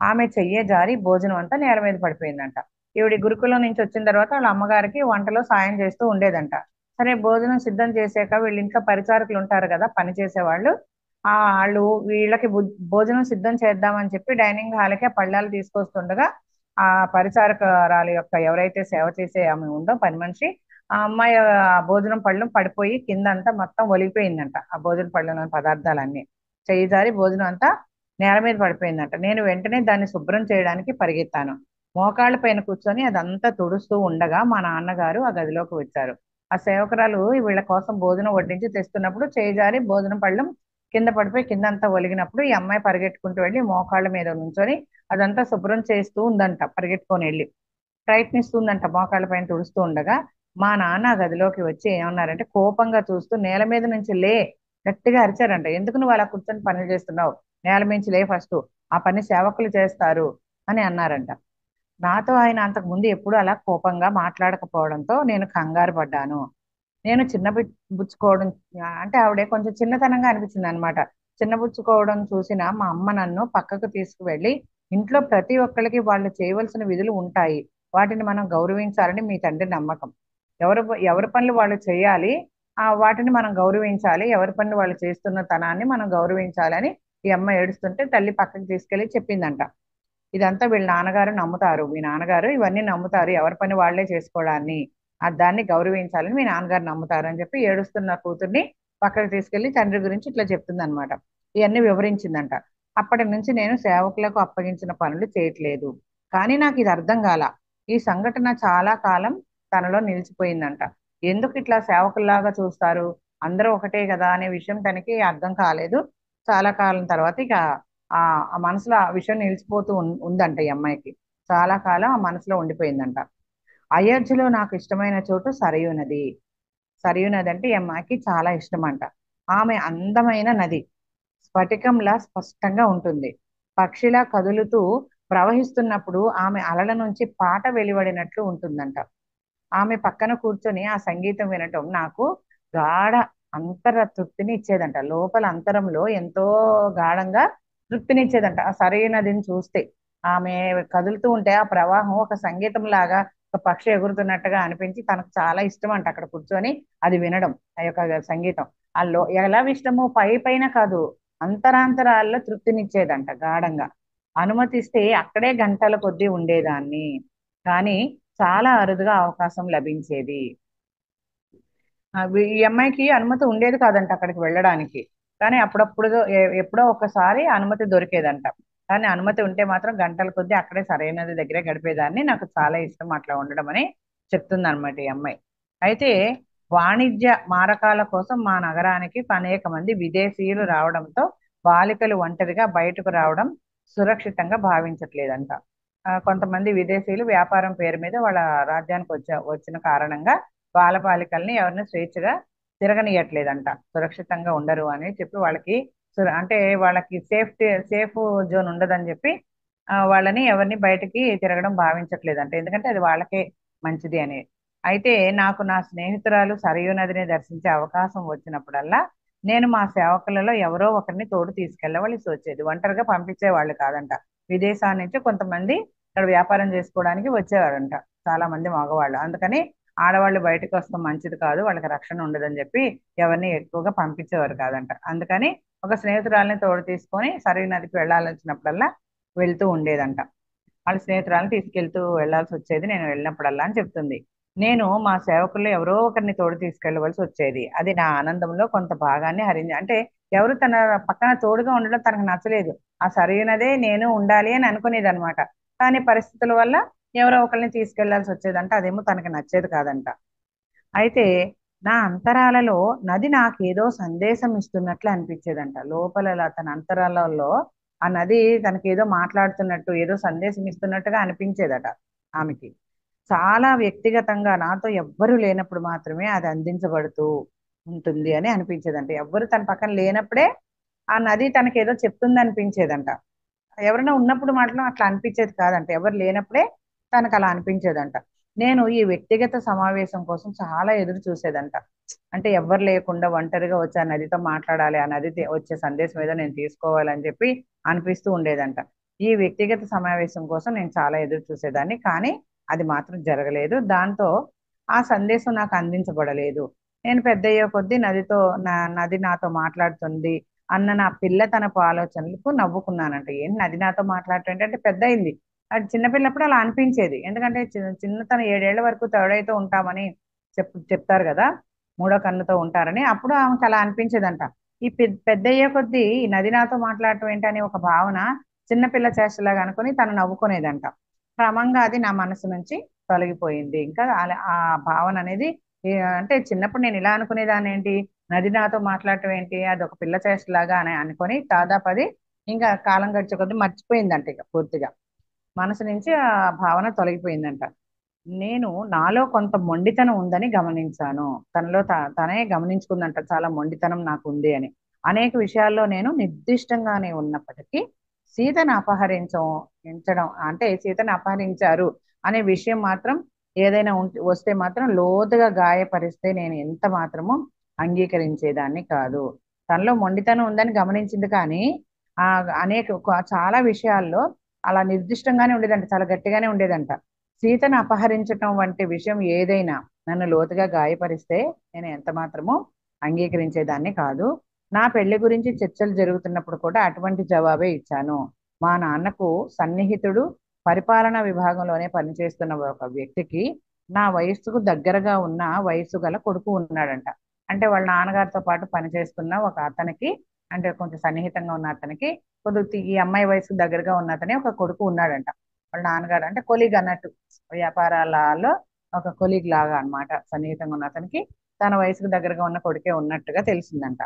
ఆమె చెయ్యే జారి భోజనం అంతా నేల మీద పడిపోయిందంట. ఈవిడి గురుకులం నుంచి వచ్చిన తర్వాత వాళ్ళ అమ్మగారికి వంటలో సాయం చేస్తూ ఉండేదంట. సరే భోజనం సిద్ధం చేసాక వీళ్ళ ఇంట్లో పరిచారకులు ఉంటారు కదా పని చేసేవాళ్ళు, వాళ్ళు వీళ్ళకి భోజనం సిద్ధం చేద్దామని చెప్పి డైనింగ్ హాల్కి ఆ పళ్ళాలు తీసుకొస్తుండగా ఆ పరిచారకురాలు యొక్క ఎవరైతే సేవ చేసే ఆమె ఉందో పని మనిషి ఆ అమ్మాయి ఆ భోజనం పళ్ళెం పడిపోయి కింద అంతా మొత్తం ఒలిగిపోయిందంట, ఆ భోజన పళ్ళెంలోని పదార్థాలన్నీ చెయ్యి జారి భోజనం అంతా నేల మీద పడిపోయిందంట. నేను వెంటనే దాన్ని శుభ్రం చేయడానికి పరిగెత్తాను. మోకాళ్ళ పైన కూర్చొని అదంతా తుడుస్తూ ఉండగా మా నాన్నగారు ఆ గదిలోకి వచ్చారు. ఆ సేవకురాలు వీళ్ళ కోసం భోజనం వడ్డించి తెస్తున్నప్పుడు చేయి జారి భోజనం పళ్ళెం కింద పడిపోయి కింద అంతా ఒలిగినప్పుడు ఈ అమ్మాయి పరిగెట్టుకుంటూ వెళ్ళి మోకాళ్ళ మీద నుంచొని అదంతా శుభ్రం చేస్తూ ఉందంట, పరిగెట్టుకొని వెళ్ళి ప్రయత్నిస్తుందంట మోకాళ్ళ పైన తుడుస్తూ ఉండగా. మా నాన్న ఆ గదిలోకి వచ్చి ఏమన్నారంటే కోపంగా చూస్తూ నేల మీద నుంచి లే, గట్టిగా అరిచారంట. ఎందుకు నువ్వు అలా కూర్చొని పనులు చేస్తున్నావు, నేల మించి లే ఫస్ట్, ఆ పని సేవకులు చేస్తారు అని అన్నారంట. నాతో ఆయన అంతకు ముందు ఎప్పుడు అలా కోపంగా మాట్లాడకపోవడంతో నేను కంగారు పడ్డాను. నేను బుచ్చుకోవడం అంటే ఆవిడ కొంచెం చిన్నతనంగా అనిపించింది అనమాట. చిన్నబుచ్చుకోవడం చూసిన మా అమ్మ నన్ను పక్కకు తీసుకువెళ్ళి, ఇంట్లో ప్రతి ఒక్కరికి వాళ్ళు చేయవలసిన విధులు ఉంటాయి, వాటిని మనం గౌరవించాలని మీ తండ్రి నమ్మకం. ఎవరి పనులు వాళ్ళు చేయాలి, వాటిని మనం గౌరవించాలి, ఎవరి పనులు వాళ్ళు చేస్తున్న తనాన్ని మనం గౌరవించాలని ఈ అమ్మ ఏడుస్తుంటే తల్లి పక్కకు తీసుకెళ్లి చెప్పిందంట. ఇదంతా వీళ్ళ నాన్నగారు నమ్ముతారు, మీ నాన్నగారు ఇవన్నీ నమ్ముతారు, ఎవరి పని వాళ్ళే చేసుకోవడాన్ని, దాన్ని గౌరవించాలని మీ నాన్నగారు నమ్ముతారు అని చెప్పి ఏడుస్తున్న కూతుర్ని పక్కకు తీసుకెళ్లి తండ్రి గురించి ఇట్లా చెప్తుంది అనమాట. ఇవన్నీ వివరించిందంట. అప్పటి నుంచి నేను సేవకులకు అప్పగించిన పనులు చేయట్లేదు. కానీ నాకు ఇది అర్థం కాల. ఈ సంఘటన చాలా కాలం తనలో నిలిచిపోయిందంట. ఎందుకు ఇట్లా సేవకుల్లాగా చూస్తారు, అందరూ ఒకటే కదా అనే విషయం తనకి అర్థం కాలేదు. చాలా కాలం తర్వాత ఇక ఆ ఆ మనసులో ఆ విషయం నిలిచిపోతూ ఉందంట ఈ అమ్మాయికి. చాలా కాలం ఆ మనసులో ఉండిపోయిందంట. అయోధ్యలో నాకు ఇష్టమైన చోటు సరయూ నది. సరయూ నది అంటే ఈ అమ్మాయికి చాలా ఇష్టమంట. ఆమె అందమైన నది, స్ఫటికంలా స్పష్టంగా ఉంటుంది. పక్షిలా కదులుతూ ప్రవహిస్తున్నప్పుడు ఆమె అలల నుంచి పాట వెలువడినట్లు ఉంటుందంట. ఆమె పక్కన కూర్చొని ఆ సంగీతం వినటం నాకు గాఢ అంతర తృప్తిని ఇచ్చేదంట. లోపల అంతరంలో ఎంతో గాఢంగా తృప్తినిచ్చేదంట ఆ సరైన నదిని చూస్తే. ఆమె కదులుతూ ఉంటే ఆ ప్రవాహం ఒక సంగీతం లాగా, ఒక పక్షి ఎగురుతున్నట్టుగా అనిపించి తనకు చాలా ఇష్టం అంట అక్కడ కూర్చొని అది వినడం, ఆ యొక్క సంగీతం. ఎలా ఇష్టమో పై పైన కాదు, అంతరాంతరాల్లో తృప్తినిచ్చేదంట గాఢంగా. అనుమతిస్తే అక్కడే గంటల కొద్దీ ఉండేదాన్ని, కానీ చాలా అరుదుగా అవకాశం లభించేది. ఈ అమ్మాయికి అనుమతి ఉండేది కాదంట అక్కడికి వెళ్ళడానికి. కానీ అప్పుడప్పుడు ఎప్పుడో ఒకసారి అనుమతి దొరికేదంట. కానీ అనుమతి ఉంటే మాత్రం గంటల కొద్దీ అక్కడే సరైనది దగ్గరే గడిపేదాన్ని, నాకు చాలా ఇష్టం అట్లా ఉండడం అని చెప్తుంది అనమాట ఈ అమ్మాయి. అయితే వాణిజ్య మారకాల కోసం మా నగరానికి అనేక మంది విదేశీయులు రావడంతో బాలికలు ఒంటరిగా బయటకు రావడం సురక్షితంగా భావించట్లేదంట. కొంతమంది విదేశీయులు వ్యాపారం పేరు మీద వాళ్ళ రాజ్యానికి వచ్చిన కారణంగా బాలబాలికల్ని ఎవరిని స్వేచ్ఛగా తిరగనియట్లేదంట, సురక్షితంగా ఉండరు అని చెప్పి వాళ్ళకి అంటే వాళ్ళకి సేఫ్ జోన్ ఉండదని చెప్పి వాళ్ళని ఎవరిని బయటికి తిరగడం భావించట్లేదంట, ఎందుకంటే అది వాళ్ళకే మంచిది అని. అయితే నాకు నా స్నేహితురాలు సరయూ నదిని దర్శించే అవకాశం వచ్చినప్పుడల్లా నేను మా సేవకులలో ఎవరో ఒకరిని తోడు తీసుకెళ్ళవలసి వచ్చేది, ఒంటరిగా పంపించేవాళ్ళు కాదంట. విదేశాల నుంచి కొంతమంది ఇక్కడ వ్యాపారం చేసుకోవడానికి వచ్చేవారంట, చాలా మంది మగవాళ్ళు. అందుకని ఆడవాళ్ళు బయటకు వస్తాం మంచిది కాదు, వాళ్ళకి రక్షణ ఉండదని చెప్పి ఎవరిని ఎక్కువగా పంపించేవారు కాదంట. అందుకని ఒక స్నేహితురాలని తోడు తీసుకొని సరైన నదికి వెళ్ళాల్సినప్పుడల్లా వెళ్తూ ఉండేదంట. వాళ్ళ స్నేహితురాలను తీసుకెళ్తూ వెళ్లాల్సి వచ్చేది నేను వెళ్ళినప్పుడల్లా అని చెప్తుంది. నేను మా సేవకుల్లో ఎవరో ఒకరిని తోడు తీసుకెళ్లవలసి వచ్చేది, అది నా ఆనందంలో కొంత భాగాన్ని హరించి, అంటే ఎవరు తన పక్కన తోడుగా ఉండడం తనకు నచ్చలేదు, ఆ సరైనదే నేను ఉండాలి అని అనుకునేది అనమాట. కానీ పరిస్థితుల వల్ల ఎవరో ఒకరిని తీసుకెళ్లాల్సి వచ్చేదంట, అదేమో తనకి నచ్చేది కాదంట. అయితే నా అంతరాలలో నది నాకేదో సందేశం ఇస్తున్నట్లు అనిపించేదంట. లోపల తన అంతరాలలో ఆ నది తనకి ఏదో మాట్లాడుతున్నట్టు, ఏదో సందేశం ఇస్తున్నట్టుగా అనిపించేదట ఆమెకి. చాలా వ్యక్తిగతంగా నాతో ఎవ్వరూ లేనప్పుడు మాత్రమే అది అందించబడుతూ ఉంటుంది అని అనిపించేదంట. ఎవ్వరు తన పక్కన లేనప్పుడే ఆ నది తనకి ఏదో చెప్తుంది అనిపించేదంట. ఎవరైనా ఉన్నప్పుడు మాత్రం అట్లా అనిపించేది కాదంట, ఎవరు లేనప్పుడే తనకు అలా అనిపించేదంట. నేను ఈ వ్యక్తిగత సమావేశం కోసం చాలా ఎదురు చూసేదంట. అంటే ఎవ్వరు లేకుండా ఒంటరిగా వచ్చి ఆ నదితో మాట్లాడాలి, ఆ నది వచ్చే సందేశం ఏదో నేను తీసుకోవాలని చెప్పి అనిపిస్తూ ఉండేదంట. ఈ వ్యక్తిగత సమావేశం కోసం నేను చాలా ఎదురు చూసేదాన్ని, కానీ అది మాత్రం జరగలేదు. దాంతో ఆ సందేశం నాకు అందించబడలేదు. నేను పెద్దయ్యే కొద్దీ నది నాతో మాట్లాడుతుంది అన్న నా పిల్లతనపు ఆలోచనలకు నవ్వుకున్నానంట. ఏంటి నది నాతో మాట్లాడటం అంటే పెద్ద అయింది, అది చిన్నపిల్లప్పుడు అలా అనిపించేది. ఎందుకంటే చిన్నతనం 7 ఏళ్ల వరకు తోడైతే ఉంటామని చెప్తారు కదా, మూడో కన్నుతో ఉంటారని. అప్పుడు ఆమెకు అలా అనిపించేదంట. ఈ పెద్దయ్యే కొద్దీ ఈ నది నాతో మాట్లాడటం ఏంటని ఒక భావన చిన్నపిల్ల చేష్టలాగా అనుకుని తను నవ్వుకునేదంట. క్రమంగా అది నా మనసు నుంచి తొలగిపోయింది. ఇంకా ఆ భావన అనేది అంటే చిన్నప్పుడు నేను ఇలా అనుకునేదాన్ని, ఏంటి నది నాతో మాట్లాడటం ఏంటి, అది ఒక పిల్ల చేష్టలాగా అని అనుకొని దాదాపు అది ఇంకా కాలం గడిచే కొద్దీ మర్చిపోయిందంట ఇక పూర్తిగా. మనసు నుంచి ఆ భావన తొలగిపోయిందంట. నేను నాలో కొంత మొండితనం ఉందని గమనించాను. తనలో తనే గమనించుకుందంట, చాలా మొండితనం నాకు ఉంది అని. అనేక విషయాల్లో నేను నిర్దిష్టంగానే ఉన్నప్పటికీ సీతను ఎంచడం అంటే సీతను అపహరించారు అనే విషయం మాత్రం ఏదైనా వస్తే మాత్రం లోతుగా గాయపరిస్తే నేను ఎంత మాత్రము అంగీకరించేదాన్ని కాదు. తనలో మొండితనం ఉందని గమనించింది కానీ ఆ చాలా విషయాల్లో అలా నిర్దిష్టంగానే ఉండేదంట, చాలా గట్టిగానే ఉండేదంట. సీతను అపహరించటం వంటి విషయం ఏదైనా నన్ను లోతుగా గాయపరిస్తే నేను ఎంత మాత్రమూ అంగీకరించేదాన్ని కాదు. నా పెళ్లి గురించి చర్చలు జరుగుతున్నప్పుడు కూడా అటువంటి జవాబే ఇచ్చాను. మా నాన్నకు సన్నిహితుడు, పరిపాలనా విభాగంలోనే పనిచేస్తున్న ఒక వ్యక్తికి నా వయస్సుకు దగ్గరగా ఉన్న వయస్సు గల కొడుకు ఉన్నాడంట. అంటే వాళ్ళ నాన్నగారితో పాటు పనిచేస్తున్న ఒక అతనికి, అంటే కొంచెం సన్నిహితంగా ఉన్న అతనికి కొద్దిగా ఈ అమ్మాయి వయసుకు దగ్గరగా ఉన్న అతని ఒక కొడుకు ఉన్నాడంట. వాళ్ళ నాన్నగారు అంటే కొలీగ్ అన్నట్టు, వ్యాపారాలలో ఒక కొలీగ్ లాగా అన్నమాట. సన్నిహితంగా ఉన్న అతనికి తన వయసుకు దగ్గరగా ఉన్న కొడుకే ఉన్నట్టుగా తెలిసిందంట.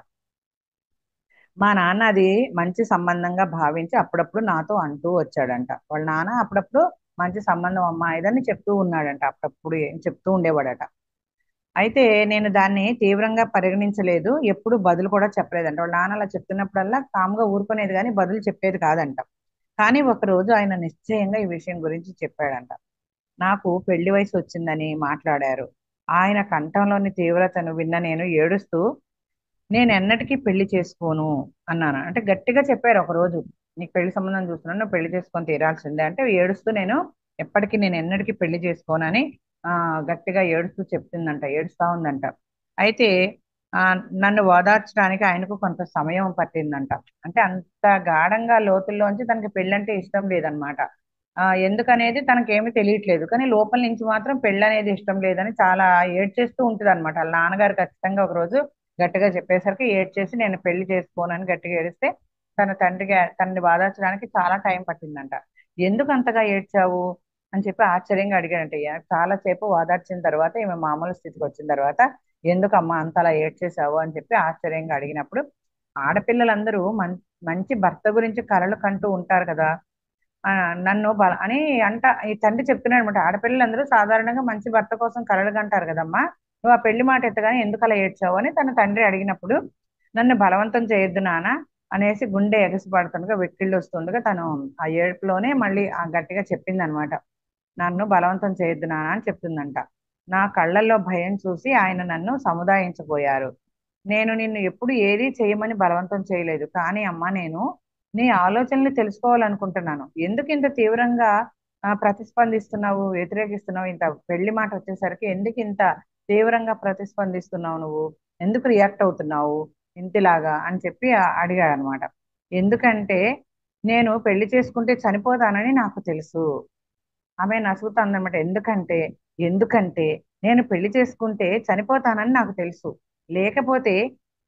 మా నాన్న అది మంచి సంబంధంగా భావించి అప్పుడప్పుడు నాతో అంటూ వచ్చాడంట. వాళ్ళ నాన్న అప్పుడప్పుడు మంచి సంబంధం అమ్మా ఇదని చెప్తూ ఉన్నాడంట. అప్పుడప్పుడు ఏం చెప్తూ ఉండేవాడట. అయితే నేను దాన్ని తీవ్రంగా పరిగణించలేదు, ఎప్పుడు బదులు కూడా చెప్పలేదంట. వాళ్ళ నాన్న అలా చెప్తున్నప్పుడల్లా కామ్గా ఊరుకునేది కానీ బదులు చెప్పేది కాదంట. కానీ ఒకరోజు ఆయన నిశ్చయంగా ఈ విషయం గురించి చెప్పాడంట. నాకు పెళ్లి వయసు వచ్చిందని మాట్లాడారు. ఆయన కంఠంలోని తీవ్రతను విన్న నేను ఏడుస్తూ, నేను ఎన్నటికీ పెళ్లి చేసుకోను అన్నాను. అంటే గట్టిగా చెప్పారు ఒకరోజు, నీకు పెళ్లి సంబంధం చూస్తున్నాను, నువ్వు పెళ్లి చేసుకొని తీరాల్సిందే అంటే ఏడుస్తూ, నేను ఎన్నటికీ పెళ్లి చేసుకోనని ఆ గట్టిగా ఏడుస్తూ చెప్తుందంట, ఏడుస్తా ఉందంట. అయితే ఆ నన్ను ఓదార్చడానికి ఆయనకు కొంత సమయం పట్టిందంట. అంటే అంత గాఢంగా లోతుల్లోంచి తనకి పెళ్ళంటే ఇష్టం లేదనమాట. ఎందుకనేది తనకేమీ తెలియట్లేదు, కానీ లోపల నుంచి మాత్రం పెళ్ళి అనేది ఇష్టం లేదని చాలా ఏడ్చేస్తూ ఉంటుంది అనమాట. వాళ్ళ నాన్నగారు ఖచ్చితంగా ఒక రోజు గట్టిగా చెప్పేసరికి ఏడ్చేసి నేను పెళ్లి చేసుకోనని గట్టిగా ఏడిస్తే తనని బాధార్చడానికి చాలా టైం పట్టిందంట. ఎందుకు అంతగా ఏడ్చావు అని చెప్పి ఆశ్చర్యంగా అడిగాడంట. చాలా సేపు ఓదార్చిన తర్వాత ఈమె మామూలు స్థితికి వచ్చిన తర్వాత ఎందుకమ్మా అంతలా ఏడ్చేసావు అని చెప్పి ఆశ్చర్యంగా అడిగినప్పుడు, ఆడపిల్లలందరూ మంచి భర్త గురించి కలలు కంటూ ఉంటారు కదా, ఆ నన్ను అని ఈ తండ్రి చెప్తున్నాడు అనమాట. ఆడపిల్లలందరూ సాధారణంగా మంచి భర్త కోసం కలలు కంటారు కదమ్మా, నువ్వు ఆ పెళ్లి మాట ఎత్తగానే ఎందుకు అలా ఏడ్చావు అని తన తండ్రి అడిగినప్పుడు, నన్ను బలవంతం చేయొద్దు నాన్న అనేసి గుండె ఎగసిపడుతుండగా వెక్కిళ్ళు వస్తుండగా తను ఆ ఏడుపులోనే మళ్ళీ ఆ గట్టిగా చెప్పింది అనమాట. నన్ను బలవంతం చేయొద్దు నాన్న అని చెప్తుందంట. నా కళ్ళల్లో భయం చూసి ఆయన నన్ను సముదాయించబోయారు. నేను నిన్ను ఎప్పుడు ఏదీ చేయమని బలవంతం చేయలేదు, కానీ అమ్మా నేను నీ ఆలోచనలు తెలుసుకోవాలనుకుంటున్నాను. ఎందుకు ఇంత తీవ్రంగా ప్రతిస్పందిస్తున్నావు, వ్యతిరేకిస్తున్నావు? ఇంత పెళ్లి మాట వచ్చేసరికి ఎందుకు ఇంత తీవ్రంగా ప్రతిస్పందిస్తున్నావు నువ్వు? ఎందుకు రియాక్ట్ అవుతున్నావు ఇంటిలాగా అని చెప్పి అడిగాడు అనమాట. ఎందుకంటే నేను పెళ్లి చేసుకుంటే చనిపోతానని నాకు తెలుసు. ఆమె నసుగుతాందనమాట. ఎందుకంటే నేను పెళ్లి చేసుకుంటే చనిపోతానని నాకు తెలుసు. లేకపోతే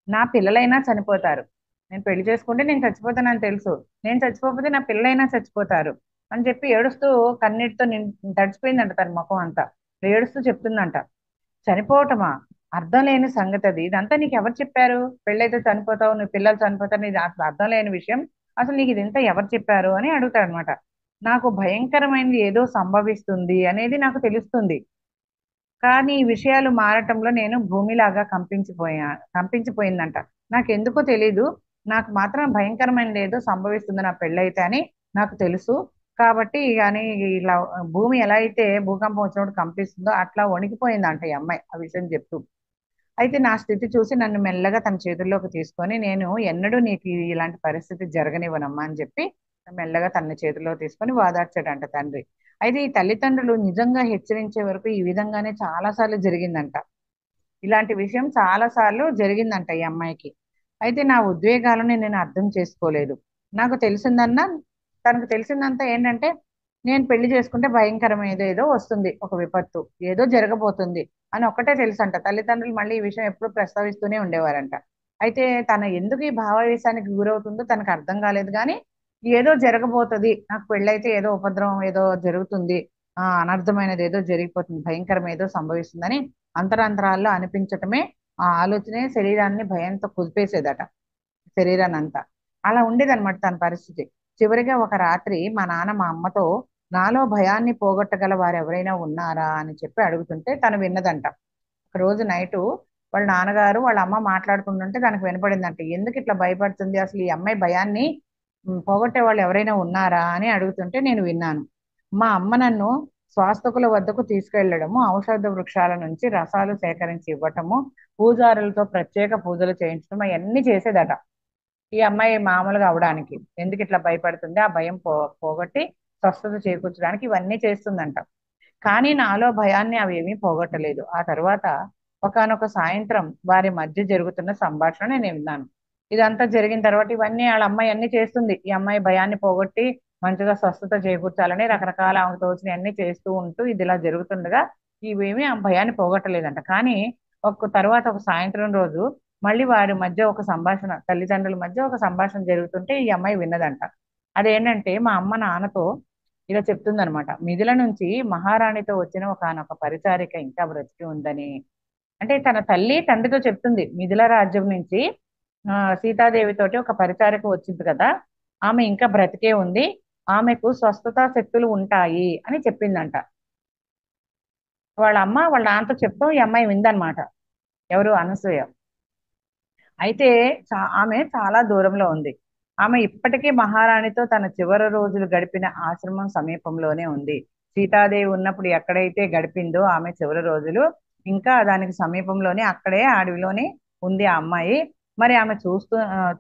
నా పిల్లలైనా చనిపోతారు. నేను పెళ్లి చేసుకుంటే నేను చచ్చిపోతానని తెలుసు. నేను చచ్చిపోకపోతే నా పిల్లలైనా చచ్చిపోతారు అని చెప్పి ఏడుస్తూ కన్నీటితో తడిచిపోయిందంట తన ముఖం అంతా. ఏడుస్తూ చెప్తుందంట. చనిపోవటమా? అర్థం లేని సంగతి అది. ఇదంతా నీకు ఎవరు చెప్పారు? పెళ్ళైతే చనిపోతావు, నువ్వు పిల్లలు చనిపోతారు, ఇది అసలు అర్థం లేని విషయం. అసలు నీకు ఇదంతా ఎవరు చెప్పారు అని అడుగుతాడనమాట. నాకు భయంకరమైనది ఏదో సంభవిస్తుంది అనేది నాకు తెలుస్తుంది, కానీ ఈ విషయాలు మారటంలో నేను భూమిలాగా కంపించిపోయిందంట. నాకెందుకో తెలీదు, నాకు మాత్రం భయంకరమైనది ఏదో సంభవిస్తుంది నా పెళ్ళైతే అని నాకు తెలుసు. కాబట్టి కానీ ఇలా భూమి ఎలా అయితే భూకంపం వచ్చినప్పుడు కంపిస్తుందో అట్లా వణికిపోయిందంట ఈ అమ్మాయి ఆ విషయం చెప్తూ. అయితే నా స్థితి చూసి నన్ను మెల్లగా తన చేతుల్లోకి తీసుకొని, నేను ఎన్నడూ నీకు ఇలాంటి పరిస్థితి జరగనివ్వనమ్మా అని చెప్పి మెల్లగా తన చేతుల్లో తీసుకొని వాదార్చాడంట తండ్రి. అయితే ఈ తల్లిదండ్రులు నిజంగా హెచ్చరించే వరకు ఈ విధంగానే చాలా సార్లు జరిగిందంట. ఇలాంటి విషయం చాలా సార్లు జరిగిందంట ఈ అమ్మాయికి. అయితే నా ఉద్వేగాలను నేను అర్థం చేసుకోలేదు. నాకు తెలిసిందన్నా తనకు తెలిసిందంతా ఏంటంటే నేను పెళ్లి చేసుకుంటే భయంకరమైన ఏదో వస్తుంది, ఒక విపత్తు ఏదో జరగబోతుంది అని ఒక్కటే తెలుసంట. తల్లిదండ్రులు మళ్ళీ ఈ విషయం ఎప్పుడూ ప్రస్తావిస్తూనే ఉండేవారంట. అయితే తన ఎందుకు ఈ భావావేశానికి గురవుతుందో తనకు అర్థం కాలేదు కానీ ఏదో జరగబోతుంది, నాకు పెళ్ళైతే ఏదో ఉపద్రవం ఏదో జరుగుతుంది, అనర్థమైనది ఏదో జరిగిపోతుంది, భయంకరం ఏదో సంభవిస్తుందని అంతరాంతరాల్లో అనిపించటమే, ఆ ఆలోచనే శరీరాన్ని భయంతో కుదిపేసేదట, శరీరాన్ని అంతా. అలా ఉండేదన్నమాట తన పరిస్థితి. చివరిగా ఒక రాత్రి మా నాన్న మా అమ్మతో నాలో భయాన్ని పోగొట్టగల వారు ఎవరైనా ఉన్నారా అని చెప్పి అడుగుతుంటే తను విన్నదంట. ఒక రోజు నైటు వాళ్ళ నాన్నగారు వాళ్ళ అమ్మ మాట్లాడుకుంటుంటే తనకు వినపడిందంట. ఎందుకు ఇట్లా భయపడుతుంది, అసలు ఈ అమ్మాయి భయాన్ని పోగొట్టే వాళ్ళు ఎవరైనా ఉన్నారా అని అడుగుతుంటే నేను విన్నాను. మా అమ్మ నన్ను స్వాస్థకుల వద్దకు తీసుకెళ్లడము, ఔషధ వృక్షాల నుంచి రసాలు సేకరించి ఇవ్వటము, పూజారులతో ప్రత్యేక పూజలు చేయించడం అవన్నీ చేసేదట ఈ అమ్మాయి మామూలుగా అవడానికి. ఎందుకు ఇట్లా భయపడుతుంది, ఆ భయం పోగొట్టి స్వస్థత చేకూర్చడానికి ఇవన్నీ చేస్తుందంట. కానీ నాలో భయాన్ని అవి ఏమీ పోగొట్టలేదు. ఆ తర్వాత ఒకానొక సాయంత్రం వారి మధ్య జరుగుతున్న సంభాషణ నేను విన్నాను. ఇదంతా జరిగిన తర్వాత ఇవన్నీ వాళ్ళ అమ్మాయి అన్ని చేస్తుంది, ఈ అమ్మాయి భయాన్ని పోగొట్టి మంచిగా స్వస్థత చేకూర్చాలని రకరకాల ఆమెకు తోచిన అన్ని చేస్తూ ఉంటూ ఇది ఇలా జరుగుతుండగా ఇవేమీ ఆ భయాన్ని పోగొట్టలేదంట. కానీ తర్వాత ఒక సాయంత్రం రోజు మళ్ళీ వారి మధ్య ఒక సంభాషణ, తల్లిదండ్రుల మధ్య ఒక సంభాషణ జరుగుతుంటే ఈ అమ్మాయి విన్నదంట. అదేంటంటే మా అమ్మ నాన్నతో ఇలా చెప్తుందనమాట, మిథిల నుంచి మహారాణితో వచ్చిన ఒకానొక పరిచారిక ఇంకా బ్రతికి ఉందని. అంటే తన తల్లి తండ్రితో చెప్తుంది, మిథిల రాజ్యం నుంచి సీతాదేవితోటి ఒక పరిచారిక వచ్చింది కదా, ఆమె ఇంకా బ్రతికే ఉంది, ఆమెకు స్వస్థతా శక్తులు ఉంటాయి అని చెప్పిందంట. వాళ్ళ అమ్మ వాళ్ళ నాన్నతో చెప్తూ ఈ అమ్మాయి విందనమాట, ఎవరు, అనసూయ. అయితే ఆమె చాలా దూరంలో ఉంది. ఆమె ఇప్పటికీ మహారాణితో తన చివరి రోజులు గడిపిన ఆశ్రమం సమీపంలోనే ఉంది. సీతాదేవి ఉన్నప్పుడు ఎక్కడైతే గడిపిందో ఆమె చివరి రోజులు ఇంకా దానికి సమీపంలోనే, అక్కడే అడవిలోనే ఉంది ఆ అమ్మాయి. మరి ఆమె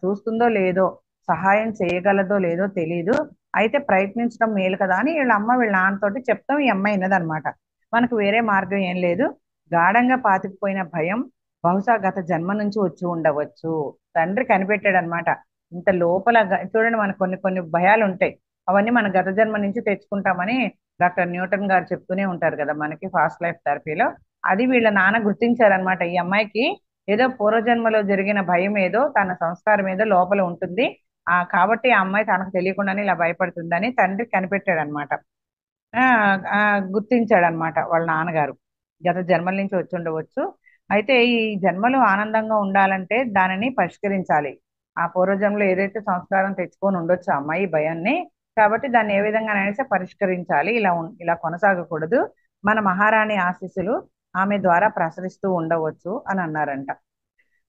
చూస్తుందో లేదో, సహాయం చేయగలదో లేదో తెలీదు. అయితే ప్రయత్నించడం మేలు కదా అని వీళ్ళ అమ్మ వీళ్ళ నాన్నతోటి చెప్తాం ఈ అమ్మాయి విన్నదనమాట. మనకు వేరే మార్గం ఏం లేదు. గాఢంగా పాతుకుపోయిన భయం బహుశా గత జన్మ నుంచి వచ్చి ఉండవచ్చు. తండ్రి కనిపెట్టాడు అనమాట. ఇంత లోపల చూడండి, మనకు కొన్ని కొన్ని భయాలు ఉంటాయి, అవన్నీ మన గత జన్మ నుంచి తెచ్చుకుంటామని డాక్టర్ న్యూటన్ గారు చెప్తూనే ఉంటారు కదా మనకి ఫాస్ట్ లైఫ్ థెరపీలో. అది వీళ్ళ నాన్న గుర్తించారనమాట, ఈ అమ్మాయికి ఏదో పూర్వజన్మలో జరిగిన భయం ఏదో, తన సంస్కారం ఏదో లోపల ఉంటుంది, కాబట్టి ఆ అమ్మాయి తనకు తెలియకుండానే ఇలా భయపడుతుందని తండ్రి కనిపెట్టాడు అనమాట. ఆ ఆ గుర్తించాడనమాట వాళ్ళ నాన్నగారు, గత జన్మల నుంచి వచ్చి ఉండవచ్చు. అయితే ఈ జన్మలు ఆనందంగా ఉండాలంటే దానిని పరిష్కరించాలి. ఆ పూర్వజన్మలో ఏదైతే సంస్కారం తెచ్చుకొని ఉండొచ్చు ఆ అమ్మాయి భయాన్ని, కాబట్టి దాన్ని ఏ విధంగా అనేసి పరిష్కరించాలి, ఇలా కొనసాగకూడదు, మన మహారాణి ఆశీస్సులు ఆమె ద్వారా ప్రసరిస్తూ ఉండవచ్చు అని అన్నారంట.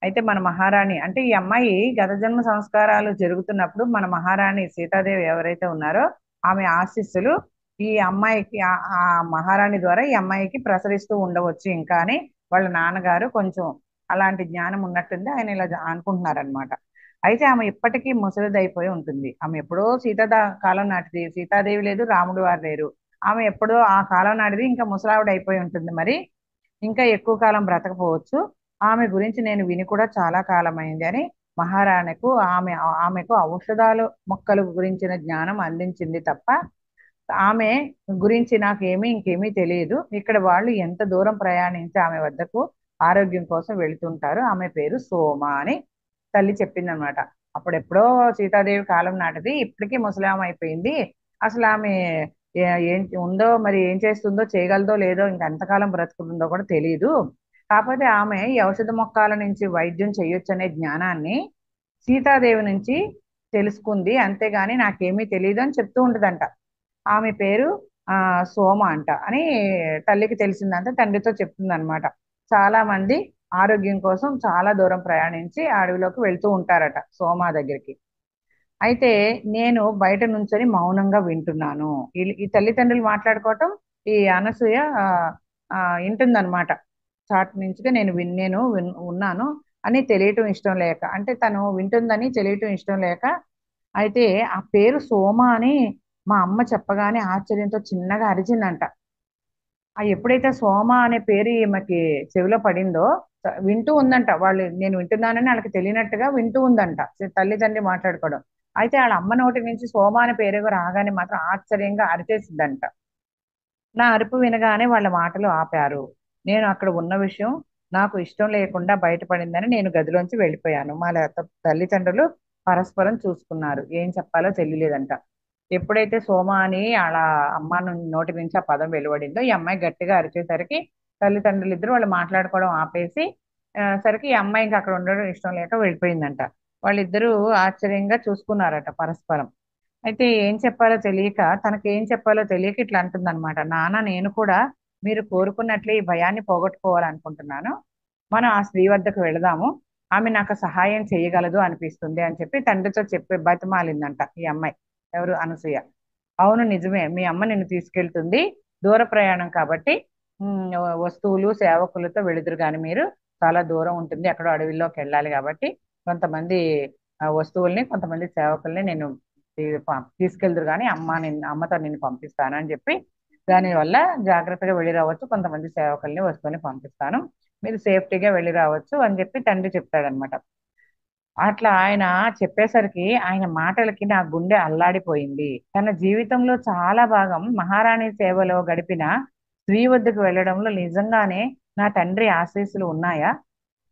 అయితే మన మహారాణి అంటే ఈ అమ్మాయి గత జన్మ సంస్కారాలు జరుగుతున్నప్పుడు మన మహారాణి సీతాదేవి ఎవరైతే ఉన్నారో ఆమె ఆశీస్సులు ఈ అమ్మాయికి, ఆ మహారాణి ద్వారా ఈ అమ్మాయికి ప్రసరిస్తూ ఉండవచ్చు ఇంకా అని వాళ్ళ నాన్నగారు కొంచెం అలాంటి జ్ఞానం ఉన్నట్టుంది, ఆయన ఇలా అనుకుంటున్నారనమాట. అయితే ఆమె ఇప్పటికీ ముసలిదైపోయి ఉంటుంది. ఆమె ఎప్పుడో కాలం నాటిది, సీతాదేవి లేదు, రాముడు వారు లేరు, ఆమె ఎప్పుడో ఆ కాలం నాటిది, ఇంకా ముసలావిడ అయిపోయి ఉంటుంది. మరి ఇంకా ఎక్కువ కాలం బ్రతకపోవచ్చు. ఆమె గురించి నేను విని కూడా చాలా కాలమైంది అని మహారాణికు ఆమెకు ఔషధాలు మొక్కల గురించిన జ్ఞానం అందించింది తప్ప ఆమె గురించి నాకు ఇంకేమీ తెలియదు. ఇక్కడ వాళ్ళు ఎంత దూరం ప్రయాణించి ఆమె వద్దకు ఆరోగ్యం కోసం వెళుతుంటారు, ఆమె పేరు సోమ అని తల్లి చెప్పిందనమాట. అప్పుడెప్పుడో సీతాదేవి కాలం నాటిది, ఇప్పటికీ ముసలాం అయిపోయింది. అసలు ఆమె ఏంటి ఉందో, మరి ఏం చేస్తుందో, చేయగలదో లేదో, ఇంకెంతకాలం బ్రతుకుతుందో కూడా తెలియదు. కాకపోతే ఆమె ఈ ఔషధ మొక్కల నుంచి వైద్యం చేయొచ్చు అనే జ్ఞానాన్ని సీతాదేవి నుంచి తెలుసుకుంది, అంతేగాని నాకేమీ తెలియదు అని చెప్తూ ఉంటదంట. ఆమె పేరు సోమ అంట అని తల్లికి తెలిసిందంట, తండ్రితో చెప్తుంది అనమాట. చాలా మంది ఆరోగ్యం కోసం చాలా దూరం ప్రయాణించి అడవిలోకి వెళ్తూ ఉంటారట సోమ దగ్గరికి. అయితే నేను బయట నుంచొని మౌనంగా వింటున్నాను, ఈ తల్లిదండ్రులు మాట్లాడుకోవటం ఈ అనసూయ వింటుందన్నమాట. చాటు నుంచి ఉన్నాను అని తెలియటం ఇష్టం లేక, అంటే తను వింటుందని తెలియటం ఇష్టం లేక, అయితే ఆ పేరు సోమ అని మా అమ్మ చెప్పగానే ఆశ్చర్యంతో చిన్నగా అరిచిందంట. ఎప్పుడైతే సోమ అనే పేరు ఈమెకి చెవిలో పడిందో వింటూ ఉందంట, వాళ్ళు నేను వింటున్నానని వాళ్ళకి తెలియనట్టుగా వింటూ ఉందంట తల్లిదండ్రి మాట్లాడుకోవడం. అయితే వాళ్ళ అమ్మ నోటి నుంచి సోమ అనే పేరు రాగానే మాత్రం ఆశ్చర్యంగా అరిచేసిందంట. నా అరుపు వినగానే వాళ్ళ మాటలు ఆపారు. నేను అక్కడ ఉన్న విషయం నాకు ఇష్టం లేకుండా బయటపడిందని నేను గదిలోంచి వెళ్ళిపోయాను. మా తల్లిదండ్రులు పరస్పరం చూసుకున్నారు. ఏం చెప్పాలో తెలియలేదంట. ఎప్పుడైతే సోమ అని అలా అమ్మ నోటి నుంచి ఆ పదం వెలువడిందో ఈ అమ్మాయి గట్టిగా అరిచేసరికి తల్లిదండ్రులు ఇద్దరు వాళ్ళు మాట్లాడుకోవడం ఆపేసి సరికి ఈ అమ్మాయి ఇంకా అక్కడ ఉండడం ఇష్టం లేక వెళ్ళిపోయిందంట. వాళ్ళిద్దరూ ఆశ్చర్యంగా చూసుకున్నారట పరస్పరం. అయితే ఏం చెప్పాలో తెలియక తనకేం చెప్పాలో తెలియక ఇట్లా అంటుందన్నమాట. నాన్న, నేను కూడా మీరు కోరుకున్నట్లే ఈ భయాన్ని పోగొట్టుకోవాలనుకుంటున్నాను. మనం ఆ స్త్రీ వద్దకు వెళదాము. ఆమె నాకు సహాయం చేయగలదు అనిపిస్తుంది అని చెప్పి తండ్రితో చెప్పి బతిమాలిందంట ఈ అమ్మాయి. ఎవరు? అనసూయ. అవును, నిజమే, మీ అమ్మ నిన్ను తీసుకెళ్తుంది. దూర ప్రయాణం కాబట్టి వస్తువులు సేవకులతో వెళుదురు కానీ మీరు చాలా దూరం ఉంటుంది, ఎక్కడో అడవిలోకి వెళ్ళాలి కాబట్టి కొంతమంది వస్తువుల్ని కొంతమంది సేవకుల్ని నేను తీసుకెళ్దురు కానీ అమ్మతో నిన్ను పంపిస్తాను అని చెప్పి దానివల్ల జాగ్రత్తగా వెళ్ళి రావచ్చు, కొంతమంది సేవకుల్ని వస్తువుని పంపిస్తాను, మీరు సేఫ్టీగా వెళ్ళి రావచ్చు అని చెప్పి తండ్రి చెప్తాడనమాట. అట్లా ఆయన చెప్పేసరికి ఆయన మాటలకి నా గుండె అల్లాడిపోయింది. తన జీవితంలో చాలా భాగం మహారాణి సేవలో గడిపిన స్త్రీ వద్దకు వెళ్ళడంలో నిజంగానే నా తండ్రి ఆశీస్సులు ఉన్నాయా?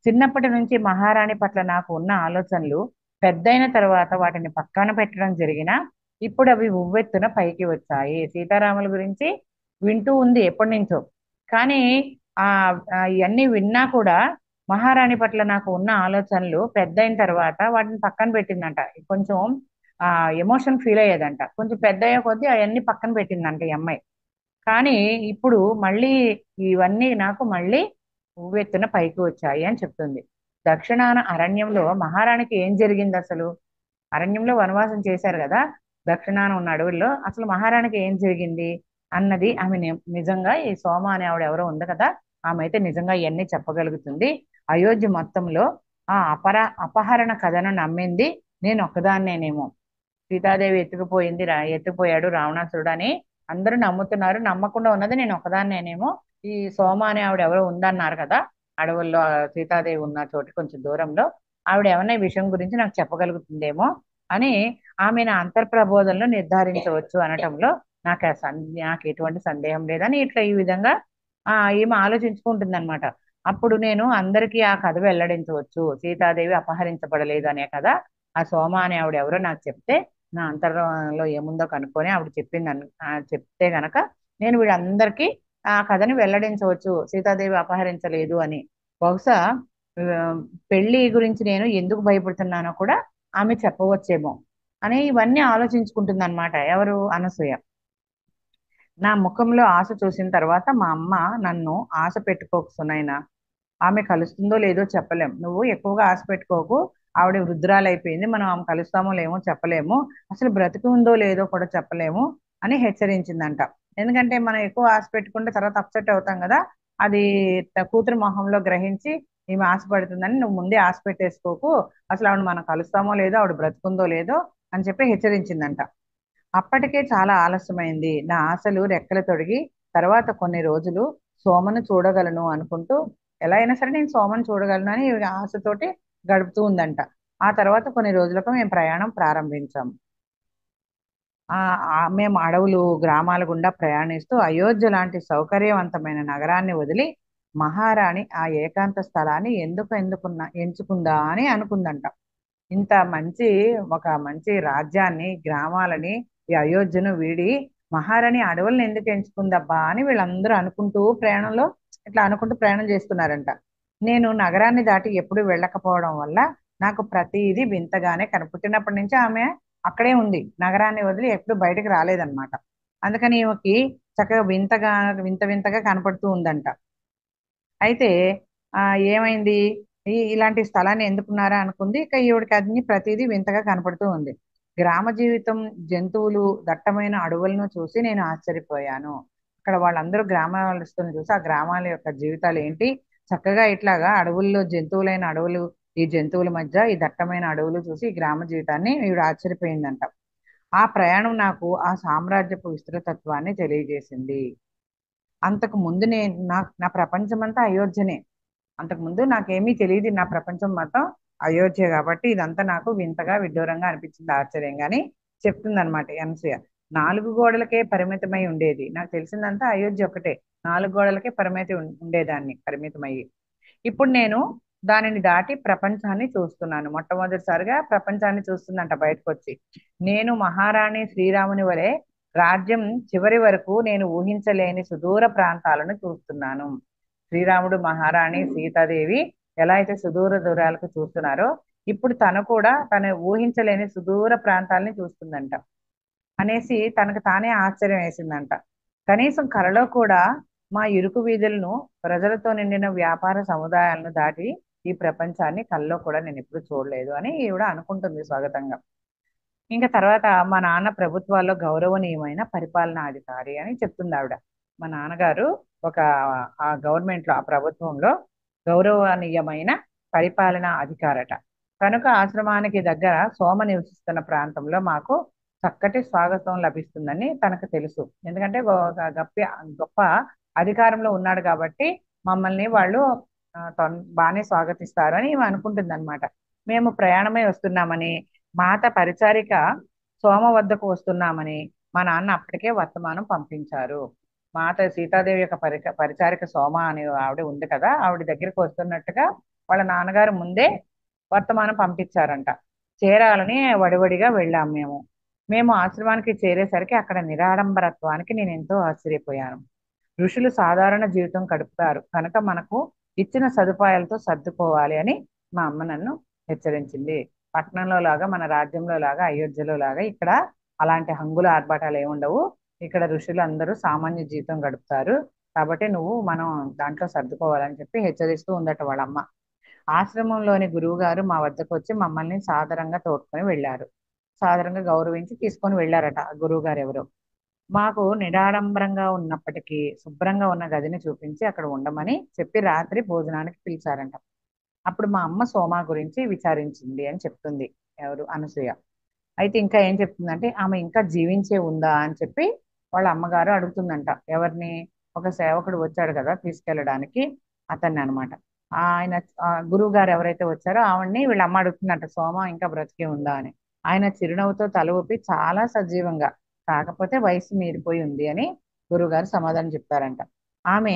చిన్నప్పటి నుంచి మహారాణి పట్ల నాకు ఉన్న ఆలోచనలు పెద్దయిన తర్వాత వాటిని పక్కన పెట్టడం జరిగినా ఇప్పుడు అవి ఉవ్వెత్తున పైకి వచ్చాయి. సీతారాముల గురించి వింటూ ఉంది ఎప్పటి నుంచో. కానీ ఆ ఇవన్నీ విన్నా కూడా మహారాణి పట్ల నాకు ఉన్న ఆలోచనలు పెద్దయిన తర్వాత వాటిని పక్కన పెట్టిందంట. కొంచెం ఆ ఎమోషన్ ఫీల్ అయ్యేదంట. కొంచెం పెద్ద అయ్యే కొద్దీ అవన్నీ పక్కన పెట్టిందంట ఈ అమ్మాయి. కానీ ఇప్పుడు మళ్ళీ ఇవన్నీ నాకు మళ్ళీ ఉవ్వెత్తున పైకి వచ్చాయి అని చెప్తుంది. దక్షిణాన అరణ్యంలో మహారాణికి ఏం జరిగింది అసలు? అరణ్యంలో వనవాసం చేశారు కదా, దక్షిణాన ఉన్న అడవుల్లో అసలు మహారాణికి ఏం జరిగింది అన్నది ఆమె నిజంగా ఈ సోమ అనే ఆవిడ ఎవరో ఉంది కదా, ఆమె అయితే నిజంగా ఇవన్నీ చెప్పగలుగుతుంది. అయోధ్య మొత్తంలో ఆ అపహరణ కథను నమ్మింది నేను ఒక్కదాన్నేనేమో. సీతాదేవి ఎత్తుకుపోయింది, ఎత్తుకుపోయాడు రావణాసురుడు అని అందరూ నమ్ముతున్నారు. నమ్మకుండా ఉన్నది నేను ఒకదాన్నేనేమో. ఈ సోమ అనే ఆవిడ ఎవరో ఉందన్నారు కదా అడవుల్లో, సీతాదేవి ఉన్న చోటు కొంచెం దూరంలో, ఆవిడ ఏమన్నా ఈ విషయం గురించి నాకు చెప్పగలుగుతుందేమో అని ఆమె నా అంతర్ప్రబోధంలో నిర్ధారించవచ్చు అనటంలో నాకు ఎటువంటి సందేహం లేదని ఇట్లా ఈ విధంగా ఈమె ఆలోచించుకుంటుంది అనమాట. అప్పుడు నేను అందరికీ ఆ కథ వెల్లడించవచ్చు, సీతాదేవి అపహరించబడలేదు అనే కదా ఆ సోమ అనే ఆవిడ ఎవరో నాకు చెప్తే నా అంతరంలో ఏముందో కనుక్కొని ఆవిడ చెప్పింది చెప్తే గనక నేను వీళ్ళందరికీ ఆ కథని వెల్లడించవచ్చు, సీతాదేవి అపహరించలేదు అని. బహుశా ఆ, పెళ్లి గురించి నేను ఎందుకు భయపడుతున్నానో కూడా ఆమె చెప్పవచ్చేమో అని ఇవన్నీ ఆలోచించుకుంటుంది అనమాట. ఎవరు? అనసూయ. నా ముఖంలో ఆశ చూసిన తర్వాత మా అమ్మ నన్ను ఆశ పెట్టుకోకు సునైనా, ఆమె కలుస్తుందో లేదో చెప్పలేం, నువ్వు ఎక్కువగా ఆశ పెట్టుకోకు, ఆవిడ వృద్ధురాలు అయిపోయింది, మనం ఆమె కలుస్తామో లేమో చెప్పలేము, అసలు బ్రతికి ఉందో లేదో కూడా చెప్పలేము అని హెచ్చరించిందంట. ఎందుకంటే మనం ఎక్కువ ఆశ పెట్టుకుంటే తర్వాత అప్సెట్ అవుతాం కదా, అది కూతురు మొహంలో గ్రహించి ఈమె ఆశపడుతుందని నువ్వు ముందే ఆశ పెట్టేసుకోకు, అసలు ఆవిడ మనం కలుస్తామో లేదో, ఆవిడ బ్రతుకుందో లేదో అని చెప్పి హెచ్చరించిందంట. అప్పటికే చాలా ఆలస్యమైంది. నా ఆశలు రెక్కలు తొడిగి తర్వాత కొన్ని రోజులు సోమను చూడగలను అనుకుంటూ ఎలా అయినా సరే నేను సోమను చూడగలను అని ఆశతోటి గడుపుతూ ఉందంట. ఆ తర్వాత కొన్ని రోజులకు మేము ప్రయాణం ప్రారంభించాం. మేము అడవులు గ్రామాల గుండా ప్రయాణిస్తూ అయోధ్య లాంటి సౌకర్యవంతమైన నగరాన్ని వదిలి మహారాణి ఆ ఏకాంత స్థలాన్ని ఎంచుకుందా అని అనుకుందంట. ఇంత మంచి ఒక మంచి రాజ్యాన్ని గ్రామాలని ఈ అయోధ్యను వీడి మహారాణి అడవులను ఎందుకు ఎంచుకుందబ్బా అని వీళ్ళందరూ అనుకుంటూ ప్రయాణంలో ఇట్లా అనుకుంటూ ప్రయాణం చేస్తున్నారంట. నేను నగరాన్ని దాటి ఎప్పుడు వెళ్ళకపోవడం వల్ల నాకు ప్రతిదీ వింతగానే పుట్టినప్పటి నుంచి ఆమె అక్కడే ఉంది, నగరాన్ని వదిలి ఎప్పుడు బయటకు రాలేదన్నమాట. అందుకని ఈమెకి చక్కగా వింత వింతగా కనపడుతూ ఉందంట. అయితే ఆ ఏమైంది, ఇలాంటి స్థలాన్ని ఎందుకున్నారా అనుకుంది. ఇక ఈవిడికి అన్ని ప్రతిదీ వింతగా కనపడుతూ ఉంది. గ్రామ జీవితం, జంతువులు, దట్టమైన అడవులను చూసి నేను ఆశ్చర్యపోయాను. అక్కడ వాళ్ళందరూ గ్రామస్తులను చూసి ఆ గ్రామాల యొక్క జీవితాలు ఏంటి, చక్కగా ఇట్లాగా అడవుల్లో జంతువులైన అడవులు, ఈ జంతువుల మధ్య ఈ దట్టమైన అడవులు చూసి ఈ గ్రామ జీవితాన్ని ఈవిడ ఆశ్చర్యపోయిందంట. ఆ ప్రయాణం నాకు ఆ సామ్రాజ్యపు విస్తృతత్వాన్ని తెలియజేసింది. అంతకు ముందు నా ప్రపంచం అంతా అయోధ్యనే. అంతకుముందు నాకేమీ తెలియదు, నా ప్రపంచం మొత్తం అయోధ్య కాబట్టి ఇదంతా నాకు వింతగా విడ్డూరంగా అనిపించింది, ఆశ్చర్యంగాని చెప్తుంది అనమాట అనసూయ. 4 గోడలకే పరిమితమై ఉండేది, నాకు తెలిసిందంతా అయోధ్య ఒకటే. 4 గోడలకే పరిమితమయ్యి ఇప్పుడు నేను దానిని దాటి ప్రపంచాన్ని చూస్తున్నాను. మొట్టమొదటిసారిగా ప్రపంచాన్ని చూస్తుందంట బయటకు వచ్చి. నేను మహారాణి శ్రీరాముని వలె రాజ్యం చివరి వరకు నేను ఊహించలేని సుదూర ప్రాంతాలను చూస్తున్నాను. శ్రీరాముడు, మహారాణి సీతాదేవి ఎలా అయితే సుదూర దూరాలకు చూస్తున్నారో, ఇప్పుడు తను కూడా తను ఊహించలేని సుదూర ప్రాంతాలని చూస్తుందంట అనేసి తనకు తానే ఆశ్చర్యం వేసిందంట. కనీసం కలలో కూడా మా ఇరుకు వీధులను, ప్రజలతో నిండిన వ్యాపార సముదాయాలను దాటి ఈ ప్రపంచాన్ని కల్లో కూడా నేను ఎప్పుడు చూడలేదు అని ఈవిడ అనుకుంటుంది స్వాగతంగా. ఇంకా తర్వాత మా నాన్న ప్రభుత్వాల్లో గౌరవనీయమైన పరిపాలనాధికారి అని చెప్తుంది ఆవిడ. మా నాన్నగారు ఒక ఆ గవర్నమెంట్ లో, ఆ ప్రభుత్వంలో గౌరవనీయమైన పరిపాలనా అధికారట. కనుక ఆశ్రమానికి దగ్గర సోమ నివసిస్తున్న ప్రాంతంలో మాకు చక్కటి స్వాగతం లభిస్తుందని తనకు తెలుసు. ఎందుకంటే ఒక గొప్ప అధికారంలో ఉన్నాడు కాబట్టి మమ్మల్ని వాళ్ళు బాగానే స్వాగతిస్తారు అని ఈమె అనుకుంటుంది అనమాట. మేము ప్రయాణమై వస్తున్నామని, మాత పరిచారిక సోమ వద్దకు వస్తున్నామని మా నాన్న అప్పటికే వర్తమానం పంపించారు. మాత సీతాదేవి యొక్క పరిచారిక సోమ అనే ఆవిడ ఉంది కదా, ఆవిడ దగ్గరికి వస్తున్నట్టుగా వాళ్ళ నాన్నగారు ముందే వర్తమానం పంపించారంట. చేరాలని వడివడిగా వెళ్ళాం మేము. మేము ఆశ్రమానికి చేరేసరికి అక్కడ నిరాడంబరత్వానికి నేను ఎంతో ఆశ్చర్యపోయాను. ఋషులు సాధారణ జీవితం గడుపుతారు కనుక మనకు ఇచ్చిన సదుపాయాలతో సర్దుకోవాలి అని మా అమ్మ నన్ను హెచ్చరించింది. పట్టణంలో లాగా, మన రాజ్యంలో లాగా, అయోధ్యలో లాగా ఇక్కడ అలాంటి హంగుల ఆర్భాటాలు ఏముండవు. ఇక్కడ ఋషులు అందరూ సామాన్య జీవితం గడుపుతారు కాబట్టి మనం దాంట్లో సర్దుకోవాలని చెప్పి హెచ్చరిస్తూ ఉందట వాళ్ళమ్మ. ఆశ్రమంలోని గురువు గారు మా వద్దకు వచ్చి మమ్మల్ని సాదరంగా తోడ్కొని వెళ్ళారు. సాదరంగా గౌరవించి తీసుకొని వెళ్ళారట ఆ గురువు గారు ఎవరు. మాకు నిరాడంబరంగా ఉన్నప్పటికీ శుభ్రంగా ఉన్న గదిని చూపించి అక్కడ ఉండమని చెప్పి రాత్రి భోజనానికి పిలిచారంట. అప్పుడు మా అమ్మ సోమ గురించి విచారించింది అని చెప్తుంది ఎవరు, అనసూయ. అయితే ఇంకా ఏం చెప్తుందంటే ఆమె ఇంకా జీవించే ఉందా అని చెప్పి వాళ్ళ అమ్మగారు అడుగుతుందంట. ఎవరిని? ఒక సేవకుడు వచ్చాడు కదా తీసుకెళ్ళడానికి, అతన్ని అనమాట. ఆయన గురువు గారు ఎవరైతే వచ్చారో ఆవిడ్ని వీళ్ళ అమ్మ అడుగుతుందంట, సోమ ఇంకా బ్రతికే ఉందా అని. ఆయన చిరునవ్వుతో తల ఊపి చాలా సజీవంగా, కాకపోతే వయసు మీరిపోయి ఉంది అని గురువుగారు సమాధానం చెప్తారంట. ఆమె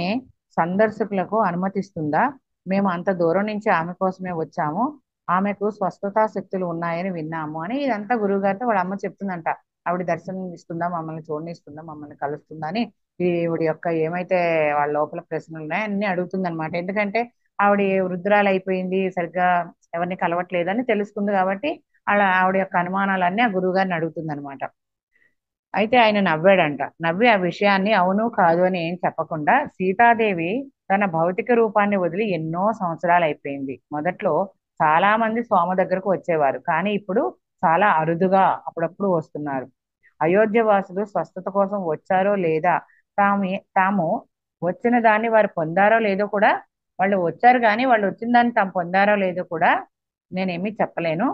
సందర్శకులకు అనుమతిస్తుందా? మేము అంత దూరం నుంచి ఆమె కోసమే వచ్చాము, ఆమెకు స్వస్థతా శక్తులు ఉన్నాయని విన్నాము అని ఇదంతా గురువుగారితో వాళ్ళ అమ్మ చెప్తుందంట. ఆవిడ దర్శనం ఇస్తుందా, మమ్మల్ని చూడనిస్తుందా, మమ్మల్ని కలుస్తుందా అని ఈవిడ యొక్క ఏమైతే వాళ్ళ లోపల ప్రశ్నలు ఉన్నాయో అన్ని అడుగుతుందన్నమాట. ఎందుకంటే ఆవిడ వృద్ధురాలు అయిపోయింది, సరిగ్గా ఎవరిని కలవట్లేదని తెలుసుకుంది కాబట్టి ఆవిడ యొక్క అనుమానాలన్నీ ఆ గురువు గారిని అడుగుతుందన్నమాట. అయితే ఆయన నవ్వాడంట. నవ్వి ఆ విషయాన్ని అవును కాదు అని ఏం చెప్పకుండా, సీతాదేవి తన భౌతిక రూపాన్ని వదిలి ఎన్నో సంవత్సరాలు అయిపోయింది. మొదట్లో చాలా మంది సోమ దగ్గరకు వచ్చేవారు, కానీ ఇప్పుడు చాలా అరుదుగా అప్పుడప్పుడు వస్తున్నారు. అయోధ్య వాసులు స్వస్థత కోసం వచ్చారో లేదా, తాము వచ్చిన దాన్ని వారు పొందారో లేదో కూడా, వాళ్ళు వచ్చారు కానీ వాళ్ళు వచ్చిన దాన్ని తాము పొందారో లేదో కూడా నేనేమీ చెప్పలేను.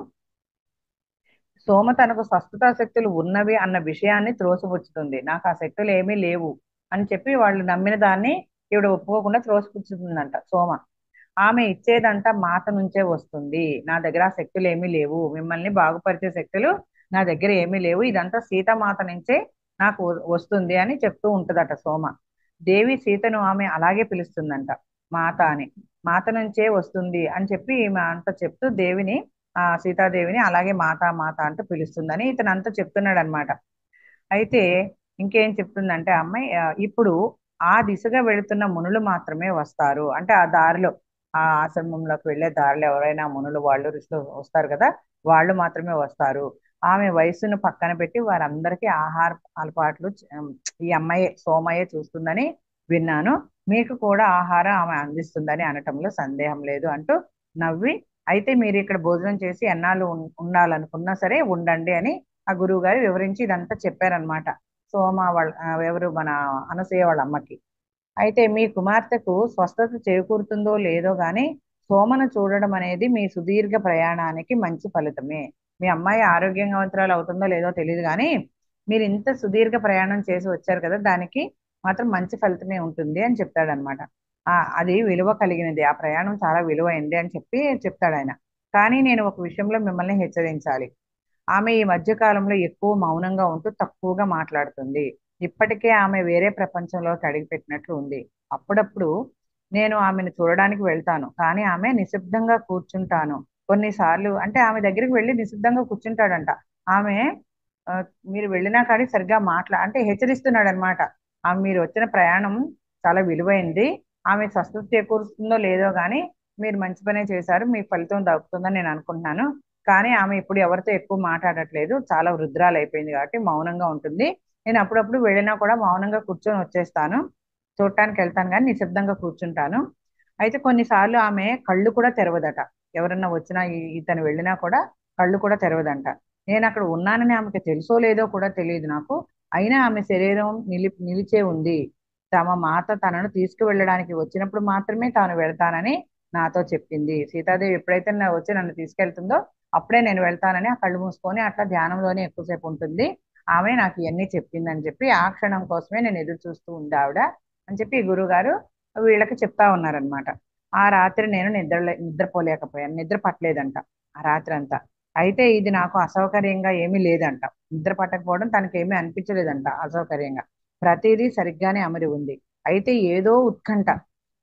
సోమ తనకు స్వస్థతా శక్తులు ఉన్నవి అన్న విషయాన్ని త్రోసిపుచ్చుతుంది. నాకు ఆ శక్తులు ఏమీ లేవు అని చెప్పి వాళ్ళు నమ్మిన దాన్ని ఈవిడ ఒప్పుకోకుండా త్రోసిపుచ్చుతుందంట సోమ. ఆమె ఇచ్చేదంట మాత నుంచే వస్తుంది, నా దగ్గర ఆ శక్తులు ఏమీ లేవు, మిమ్మల్ని బాగుపరిచే శక్తులు నా దగ్గర ఏమీ లేవు, ఇదంతా సీతామాత నుంచే నాకు వస్తుంది అని చెప్తూ ఉంటదట సోమ. దేవి సీతను ఆమె అలాగే పిలుస్తుందంట, మాత అని. మాత నుంచే వస్తుంది అని చెప్పి ఈమె అంతా చెప్తూ దేవిని, సీతాదేవిని అలాగే మాత మాత అంటూ పిలుస్తుందని ఇతను అంతా చెప్తున్నాడు అనమాట. అయితే ఇంకేం చెప్తుందంటే అమ్మాయి, ఇప్పుడు ఆ దిశగా వెళుతున్న మునులు మాత్రమే వస్తారు, అంటే ఆ దారిలో, ఆ ఆశ్రమంలోకి వెళ్ళే దారిలో ఎవరైనా మునులు, వాళ్ళు ఋషులు వస్తారు కదా, వాళ్ళు మాత్రమే వస్తారు. ఆమె వయసును పక్కన పెట్టి వారందరికీ ఆహార అలవాట్లు ఈ అమ్మాయి సోమయ్య చూస్తుందని విన్నాను, మీకు కూడా ఆహారం ఆమె అందిస్తుందని అనటంలో సందేహం లేదు అంటూ నవ్వి, అయితే మీరు ఇక్కడ భోజనం చేసి ఎన్నాళ్ళు ఉండాలనుకున్నా సరే ఉండండి అని ఆ గురువు గారు వివరించి ఇదంతా చెప్పారనమాట. సోమ వాళ్ళ ఎవరు, మన అనసూయ వాళ్ళ అమ్మకి. అయితే మీ కుమార్తెకు స్వస్థత చేకూరుతుందో లేదో గాని సోమను చూడడం అనేది మీ సుదీర్ఘ ప్రయాణానికి మంచి ఫలితమే. మీ అమ్మాయి ఆరోగ్యవంతురాలు అవుతుందో లేదో తెలియదు కానీ మీరు ఇంత సుదీర్ఘ ప్రయాణం చేసి వచ్చారు కదా, దానికి మాత్రం మంచి ఫలితమే ఉంటుంది అని చెప్తాడనమాట. అది విలువ కలిగినది, ఆ ప్రయాణం చాలా విలువైంది అని చెప్పి చెప్తాడు ఆయన. కానీ నేను ఒక విషయంలో మిమ్మల్ని హెచ్చరించాలి. ఆమె ఈ మధ్య కాలంలో ఎక్కువ మౌనంగా ఉంటూ తక్కువగా మాట్లాడుతుంది. ఇప్పటికే ఆమె వేరే ప్రపంచంలోకి అడుగుపెట్టినట్లు ఉంది. అప్పుడప్పుడు నేను ఆమెను చూడడానికి వెళ్తాను. కానీ ఆమె నిశ్శబ్దంగా కూర్చుంటాను. కొన్నిసార్లు అంటే ఆమె దగ్గరికి వెళ్ళి నిశ్శబ్దంగా కూర్చుంటాడంట. ఆమె ఆ, మీరు వెళ్ళినా కానీ సరిగ్గా అంటే హెచ్చరిస్తున్నాడు అనమాట. ఆమె మీరు వచ్చిన ప్రయాణం చాలా విలువైంది. ఆమె స్వస్థత చేకూరుస్తుందో లేదో కానీ మీరు మంచి పనే చేశారు. మీ ఫలితం దక్కుతుందని నేను అనుకుంటున్నాను. కానీ ఆమె ఇప్పుడు ఎవరితో ఎక్కువ మాట్లాడట్లేదు. చాలా వృద్ధురాలు అయిపోయింది కాబట్టి మౌనంగా ఉంటుంది. నేను అప్పుడప్పుడు వెళ్ళినా కూడా మౌనంగా కూర్చొని వచ్చేస్తాను. చూడటానికి వెళ్తాను కానీ నిశ్శబ్దంగా కూర్చుంటాను. అయితే కొన్నిసార్లు ఆమె కళ్ళు కూడా తెరవదట. ఎవరన్నా వచ్చినా ఇతను వెళ్ళినా కూడా కళ్ళు కూడా తెరవదంట. నేను అక్కడ ఉన్నానని ఆమెకి తెలుసో లేదో కూడా తెలియదు నాకు. అయినా ఆమె శరీరం నిలిచే ఉంది. తమ మాత తనను తీసుకువెళ్ళడానికి వచ్చినప్పుడు మాత్రమే తాను వెళ్తానని నాతో చెప్పింది. సీతాదేవి ఎప్పుడైతే వచ్చి నన్ను తీసుకెళ్తుందో అప్పుడే నేను వెళ్తానని ఆ కళ్ళు మూసుకొని అట్లా ధ్యానంలోనే ఎక్కువసేపు ఉంటుంది. ఆమె నాకు ఇవన్నీ చెప్పిందని చెప్పి ఆ క్షణం కోసమే నేను ఎదురు చూస్తూ ఉంది ఆవిడ అని చెప్పి ఈ గురువు గారు వీళ్ళకి చెప్తా ఉన్నారనమాట. ఆ రాత్రి నేను నిద్రపోలేకపోయాను. నిద్ర పట్టలేదంట ఆ రాత్రి అంతా. అయితే ఇది నాకు అసౌకర్యంగా ఏమీ లేదంట. నిద్ర పట్టకపోవడం తనకేమీ అనిపించలేదంట అసౌకర్యంగా. ప్రతిదీ సరిగ్గానే అమరి ఉంది. అయితే ఏదో ఉత్కంఠ,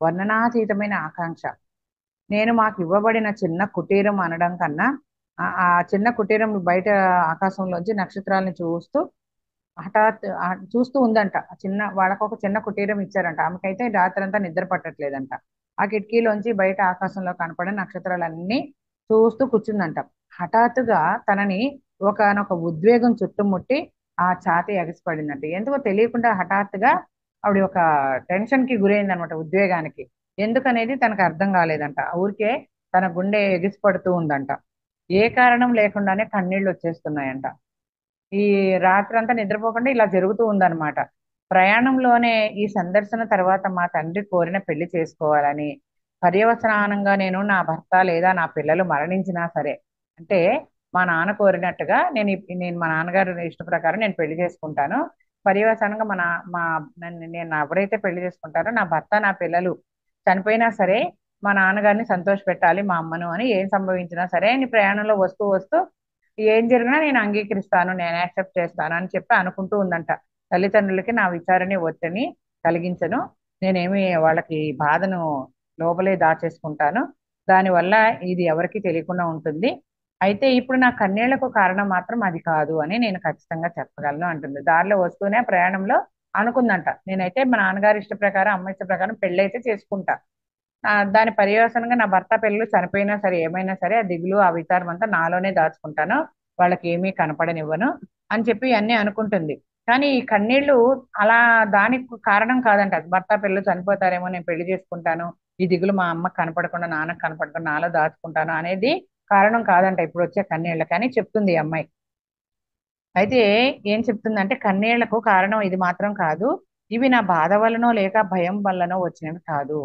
వర్ణనాతీతమైన ఆకాంక్ష. నేను మాకు ఇవ్వబడిన చిన్న కుటీరం అనడం కన్నా ఆ చిన్న కుటీరం బయట ఆకాశంలోంచి నక్షత్రాలను చూస్తూ చూస్తూ ఉందంట. ఆ చిన్న వాళ్ళకు ఒక చిన్న కుటీరం ఇచ్చారంట. ఆమెకైతే రాత్రంతా నిద్ర పట్టట్లేదంట. ఆ కిటికీలోంచి బయట ఆకాశంలో కనపడే నక్షత్రాలన్నీ చూస్తూ కూర్చుందంట. హఠాత్తుగా తనని ఒకనొక ఉద్వేగం చుట్టుముట్టి ఆ ఛాతీ ఎగసిపడిందంట. ఎందుకో తెలియకుండా హఠాత్తుగా ఆవిడ ఒక టెన్షన్ కి గురైందనమాట, ఉద్వేగానికి. ఎందుకనేది తనకు అర్థం కాలేదంట. ఊరికే తన గుండె ఎగిసిపడుతూ ఉందంట. ఏ కారణం లేకుండానే కన్నీళ్లు వచ్చేస్తున్నాయంట. ఈ రాత్రంతా నిద్రపోకుండా ఇలా జరుగుతూ ఉందన్నమాట. ప్రయాణంలోనే ఈ సందర్శన తర్వాత మా తండ్రి కోరిన పెళ్లి చేసుకోవాలని, పర్యవసానంగా నేను నా భర్త లేదా నా పిల్లలు మరణించినా సరే, అంటే మా నాన్న కోరినట్టుగా నేను మా నాన్నగారు ఇష్ట ప్రకారం నేను పెళ్లి చేసుకుంటాను. పర్యవసానంగా నేను ఎవరైతే పెళ్లి చేసుకుంటారో నా భర్త నా పిల్లలు చనిపోయినా సరే మా నాన్నగారిని సంతోష పెట్టాలి, మా అమ్మను అని ఏం సంభవించినా సరే అని ప్రయాణంలో వస్తూ వస్తూ ఏం జరిగినా నేను అంగీకరిస్తాను, నేను యాక్సెప్ట్ చేస్తాను అని చెప్పి అనుకుంటూ ఉందంట. తల్లిదండ్రులకి నా విచారణ ఒత్తిడిని కలిగించను. నేనేమి వాళ్ళకి బాధను లోపలే దాచేసుకుంటాను. దానివల్ల ఇది ఎవరికీ తెలియకుండా ఉంటుంది. అయితే ఇప్పుడు నా కన్నీళ్లకు కారణం మాత్రం అది కాదు అని నేను ఖచ్చితంగా చెప్పగలను అంటుంది. దారిలో వస్తూనే ప్రయాణంలో అనుకుందంట, నేనైతే మా నాన్నగారి ఇష్ట ప్రకారం అమ్మ ఇష్ట ప్రకారం పెళ్ళైతే చేసుకుంటా. దాని పర్యవసనంగా నా భర్త పిల్లలు చనిపోయినా సరే ఏమైనా సరే ఆ దిగులు ఆ విచారం అంతా నాలోనే దాచుకుంటాను. వాళ్ళకి ఏమీ కనపడనివ్వను అని చెప్పి అన్నీ అనుకుంటుంది. కానీ ఈ కన్నీళ్లు అలా దానికి కారణం కాదంట. భర్త పిల్లలు చనిపోతారేమో నేను పెళ్లి చేసుకుంటాను, ఈ దిగులు మా అమ్మకి కనపడకుండా నాన్నకు కనపడకుండా నాలో దాచుకుంటాను అనేది కారణం కాదంట ఇప్పుడు వచ్చే కన్నీళ్ళకి అని చెప్తుంది ఈ అమ్మాయి. అయితే ఏం చెప్తుందంటే కన్నీళ్లకు కారణం ఇది మాత్రం కాదు. ఇవి నా బాధ వల్లనో లేక భయం వల్లనో వచ్చినవి కాదు.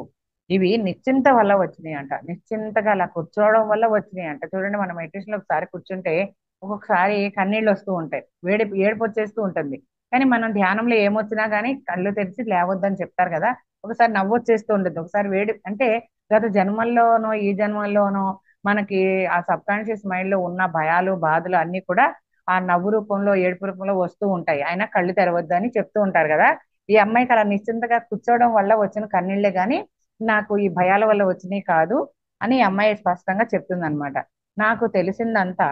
ఇవి నిశ్చింత వల్ల వచ్చినాయి అంట. నిశ్చింతగా అలా కూర్చోవడం వల్ల వచ్చినాయి అంట. చూడండి, మనం మెడిటేషన్ లో ఒకసారి కూర్చుంటే ఒక్కొక్కసారి కన్నీళ్ళు వస్తూ ఉంటాయి, ఏడుపు వచ్చేస్తూ ఉంటుంది. కానీ మనం ధ్యానంలో ఏమొచ్చినా కానీ కళ్ళు తెరిచి లేవద్దని చెప్తారు కదా. ఒకసారి నవ్వు వచ్చేస్తూ ఉంటుంది, ఒకసారి అంటే గత జన్మల్లోనో ఈ జన్మల్లోనో మనకి ఆ సబ్ కాన్షియస్ మైండ్ లో ఉన్న భయాలు బాధలు అన్ని కూడా ఆ నవ్వు రూపంలో ఏడుపు రూపంలో వస్తూ ఉంటాయి. అయినా కళ్ళు తెరవద్దు అని చెప్తూ ఉంటారు కదా. ఈ అమ్మాయికి అలా నిశ్చింతగా కూర్చోవడం వల్ల వచ్చిన కన్నీళ్లే గాని నాకు ఈ భయాల వల్ల వచ్చినాయి కాదు అని ఈ అమ్మాయి స్పష్టంగా చెప్తుంది అనమాట. నాకు తెలిసిందంతా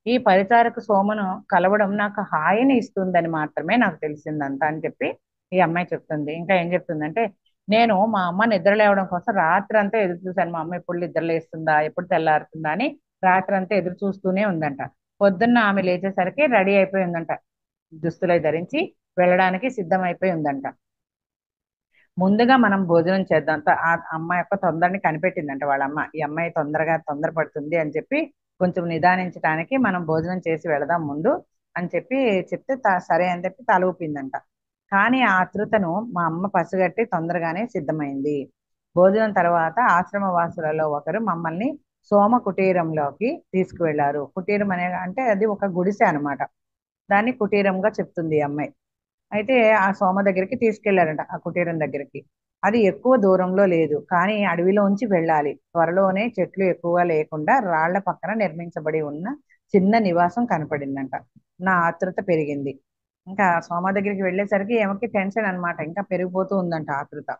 ఈ పరిచారక సోమను కలవడం నాకు హాయిని ఇస్తుందని మాత్రమే నాకు తెలిసిందంతా అని చెప్పి ఈ అమ్మాయి చెప్తుంది. ఇంకా ఏం చెప్తుందంటే, నేను మా అమ్మ నిద్ర లేవడం కోసం రాత్రి అంతా ఎదురు చూశాను. మా అమ్మ ఎప్పుడు నిద్ర లేస్తుందా, ఎప్పుడు తెల్లారుతుందా అని రాత్రి అంతా ఎదురు చూస్తూనే ఉందంట. పొద్దున్న ఆమె లేచేసరికి రెడీ అయిపోయి ఉందంట. దుస్తులై ధరించి వెళ్ళడానికి సిద్ధమైపోయి ఉందంట. ముందుగా మనం భోజనం చేద్దాం. ఆ అమ్మాయి యొక్క తొందరని కనిపెట్టిందంట వాళ్ళ అమ్మ. ఈ అమ్మాయి తొందరపడుతుంది అని చెప్పి కొంచెం నిదానించడానికి మనం భోజనం చేసి వెళదాం ముందు అని చెప్పి చెప్తే సరే అని చెప్పి తల ఊపిందంట. కానీ ఆ ఆతృతను మా అమ్మ పసిగట్టి తొందరగానే సిద్ధమైంది. భోజనం తర్వాత ఆశ్రమ వాసులలో ఒకరు మమ్మల్ని సోమ కుటీరంలోకి తీసుకువెళ్లారు. కుటీరం అంటే అది ఒక గుడిసె అన్నమాట. దాన్ని కుటీరంగా చెప్తుంది ఈ అమ్మాయి. అయితే ఆ సోమ దగ్గరికి తీసుకెళ్లారంట, ఆ కుటీరం దగ్గరికి. అది ఎక్కువ దూరంలో లేదు, కానీ అడవిలోంచి వెళ్ళాలి. త్వరలోనే చెట్లు ఎక్కువగా లేకుండా రాళ్ల పక్కన నిర్మించబడి ఉన్న చిన్న నివాసం కనపడిందంట. నా ఆతృత పెరిగింది. ఇంకా సోమ దగ్గరికి వెళ్ళేసరికి ఏమకి టెన్షన్ అన్నమాట, ఇంకా పెరిగిపోతూ ఉందంట ఆతృత.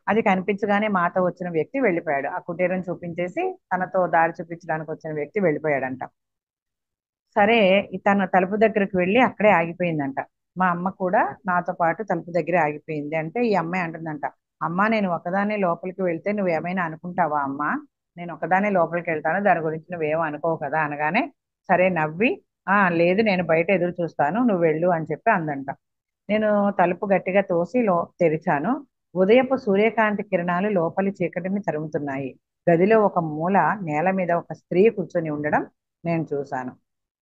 అది కనిపించగానే మాతో వచ్చిన వ్యక్తి వెళ్ళిపోయాడు. ఆ కుటీరం చూపించేసి తనతో దారి చూపించడానికి వచ్చిన వ్యక్తి వెళ్ళిపోయాడంట. సరే, తన తలుపు దగ్గరకు వెళ్ళి అక్కడే ఆగిపోయిందంట. మా అమ్మ కూడా నాతో పాటు తలుపు దగ్గరే ఆగిపోయింది. అంటే ఈ అమ్మాయి అంటుందంట, అమ్మా నేను ఒకదాన్నే లోపలికి వెళ్తే నువ్వేమైనా అనుకుంటావా అమ్మా? నేను ఒకదాన్నే లోపలికి వెళ్తాను, దాని గురించి నువ్వేమో అనుకోవు కదా అనగానే, సరే నవ్వి, ఆ లేదు నేను బయట ఎదురు చూస్తాను, నువ్వు వెళ్ళు అని చెప్పి అందంట. నేను తలుపు గట్టిగా తోసి తెరిచాను. ఉదయపు సూర్యకాంతి కిరణాలు లోపలి చీకటిని తరుముతున్నాయి. గదిలో ఒక మూల నేల మీద ఒక స్త్రీ కూర్చొని ఉండడం నేను చూశాను.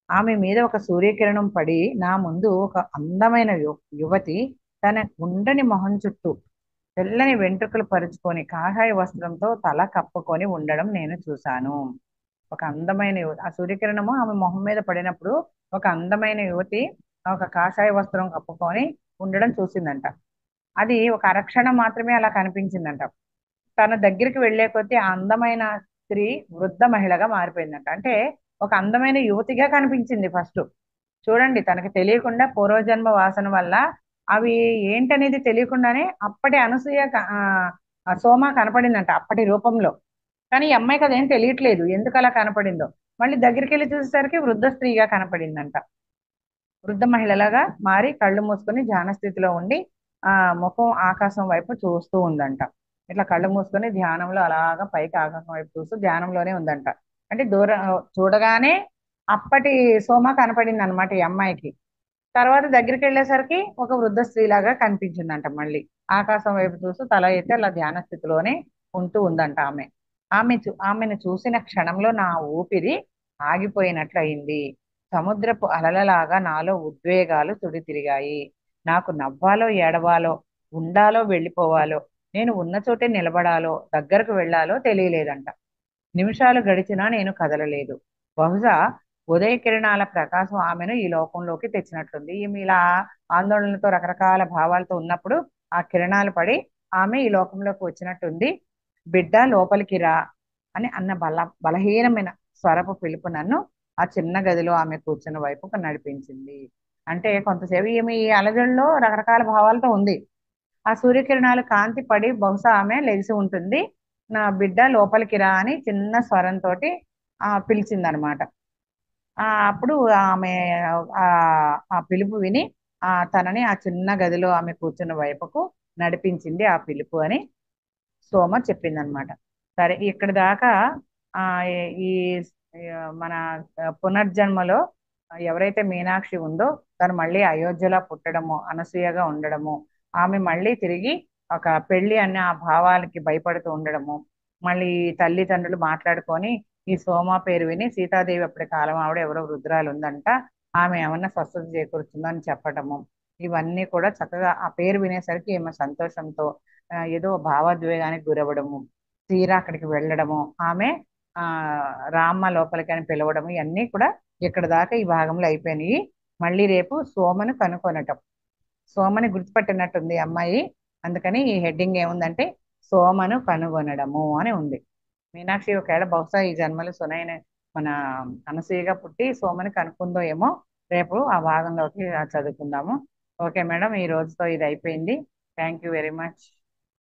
ఆమె మీద ఒక సూర్యకిరణం పడి నా ముందు ఒక అందమైన యువతి తన గుండని మొహం చుట్టూ తెల్లని వెంట్రుకలు పరుచుకొని కాషాయ వస్త్రంతో తల కప్పుకొని ఉండడం నేను చూశాను. ఒక అందమైన యువతి, ఆ సూర్యకిరణము ఆమె మొహం మీద పడినప్పుడు ఒక అందమైన యువతి ఒక కాషాయ వస్త్రం కప్పుకొని ఉండడం చూసిందంట. అది ఒక అరక్షణం మాత్రమే అలా కనిపించిందంట. తన దగ్గరికి వెళ్ళే కొద్దీ ఆ అందమైన స్త్రీ వృద్ధ మహిళగా మారిపోయిందంట. అంటే ఒక అందమైన యువతిగా కనిపించింది ఫస్ట్. చూడండి, తనకి తెలియకుండా పూర్వజన్మ వాసన వల్ల అవి ఏంటనేది తెలియకుండానే అప్పటి అనసూయ సోమ కనపడిందంట అప్పటి రూపంలో. కానీ ఈ అమ్మాయికి అదేం తెలియట్లేదు ఎందుకు అలా కనపడిందో. మళ్ళీ దగ్గరికి వెళ్ళి చూసేసరికి వృద్ధ స్త్రీగా కనపడిందంట. వృద్ధ మహిళలాగా మారి కళ్ళు మూసుకొని ధ్యాన స్థితిలో ఉండి ఆ ముఖం ఆకాశం వైపు చూస్తూ ఉందంట. ఇట్లా కళ్ళు మూసుకొని ధ్యానంలో అలాగా పైకి ఆకాశం వైపు చూస్తూ ధ్యానంలోనే ఉందంట. అంటే దూరం చూడగానే అప్పటి సోమ కనపడింది అనమాట ఈ అమ్మాయికి. తర్వాత దగ్గరికి వెళ్ళేసరికి ఒక వృద్ధ స్త్రీలాగా కనిపించిందంట మళ్ళీ. ఆకాశం వైపు చూస్తూ తల ఎత్తి అలా ధ్యాన స్థితిలోనే ఉంటూ ఉందంట ఆమె. ఆమెను చూసిన క్షణంలో నా ఊపిరి ఆగిపోయినట్లు అయింది. సముద్రపు అలలలాగా నాలో ఉద్వేగాలు తిరిగాయి. నాకు నవ్వాలో ఏడవాలో, ఉండాలో వెళ్ళిపోవాలో, నేను ఉన్న చోటే నిలబడాలో దగ్గరకు వెళ్ళాలో తెలియలేదంట. నిమిషాలు గడిచినా నేను కదలలేదు. బహుశా ఉదయ కిరణాల ప్రకాశం ఆమెను ఈ లోకంలోకి తెచ్చినట్లుంది. ఈమె ఇలా ఆందోళనతో రకరకాల భావాలతో ఉన్నప్పుడు ఆ కిరణాలు పడి ఆమె ఈ లోకంలోకి వచ్చినట్టుంది. బిడ్డ లోపలికి రా అని అన్న బలహీనమైన స్వరపు పిలుపు నన్ను ఆ చిన్న గదిలో ఆమె కూర్చున్న వైపుకు నడిపించింది. అంటే కొంతసేపు ఈమె ఈ అలజడిలో రకరకాల భావాలతో ఉంది. ఆ సూర్యకిరణాలు కాంతి పడి బహుశా ఆమె లెగిసి ఉంటుంది. నా బిడ్డ లోపలికి రా అని చిన్న స్వరంతో పిలిచిందనమాట. అప్పుడు ఆమె ఆ ఆ పిలుపు విని తనని ఆ చిన్న గదిలో ఆమె కూర్చున్న వైపుకు నడిపించింది ఆ పిలుపు అని సోమ చెప్పిందనమాట. సరే, ఇక్కడ దాకా ఆ ఈ ఈ, మన పునర్జన్మలో ఎవరైతే మీనాక్షి ఉందో తను మళ్ళీ అయోధ్యలో పుట్టడము, అనసూయగా ఉండడము, ఆమె మళ్ళీ తిరిగి ఒక పెళ్లి అనే ఆ భావాలకి భయపడుతూ ఉండడము, మళ్ళీ తల్లిదండ్రులు మాట్లాడుకొని ఈ సోమ పేరు విని సీతాదేవి అప్పటి కాలం ఆవిడ ఎవరో వృద్ధురాలు ఉందంట, ఆమె ఏమన్నా స్వస్థత చేకూరుతుందో అని చెప్పటము, ఇవన్నీ కూడా చక్కగా ఆ పేరు వినేసరికి ఏమో సంతోషంతో ఏదో భావోద్వేగానికి గురవ్వడము, తీరా అక్కడికి వెళ్ళడము, ఆమె ఆ రామ్మ లోపలికి అని పిలవడము, ఇవన్నీ కూడా ఇక్కడ దాకా ఈ భాగంలో అయిపోయినాయి. మళ్ళీ రేపు సోమను కనుక్కొనటం. సోమని గుర్తుపట్టినట్టుంది ఈ అమ్మాయి. అందుకని ఈ హెడ్డింగ్ ఏముందంటే సోమను కనుగొనడము అని ఉంది. మీనాక్షి ఒకవేళ బహుశా ఈ జన్మలో సునైన మన అనసూయగా పుట్టి సోమని కనుక్కుందో ఏమో. రేపు ఆ భాగంలోకి చదువుకుందాము. ఓకే మేడం, ఈ రోజుతో ఇది అయిపోయింది. Thank you very much.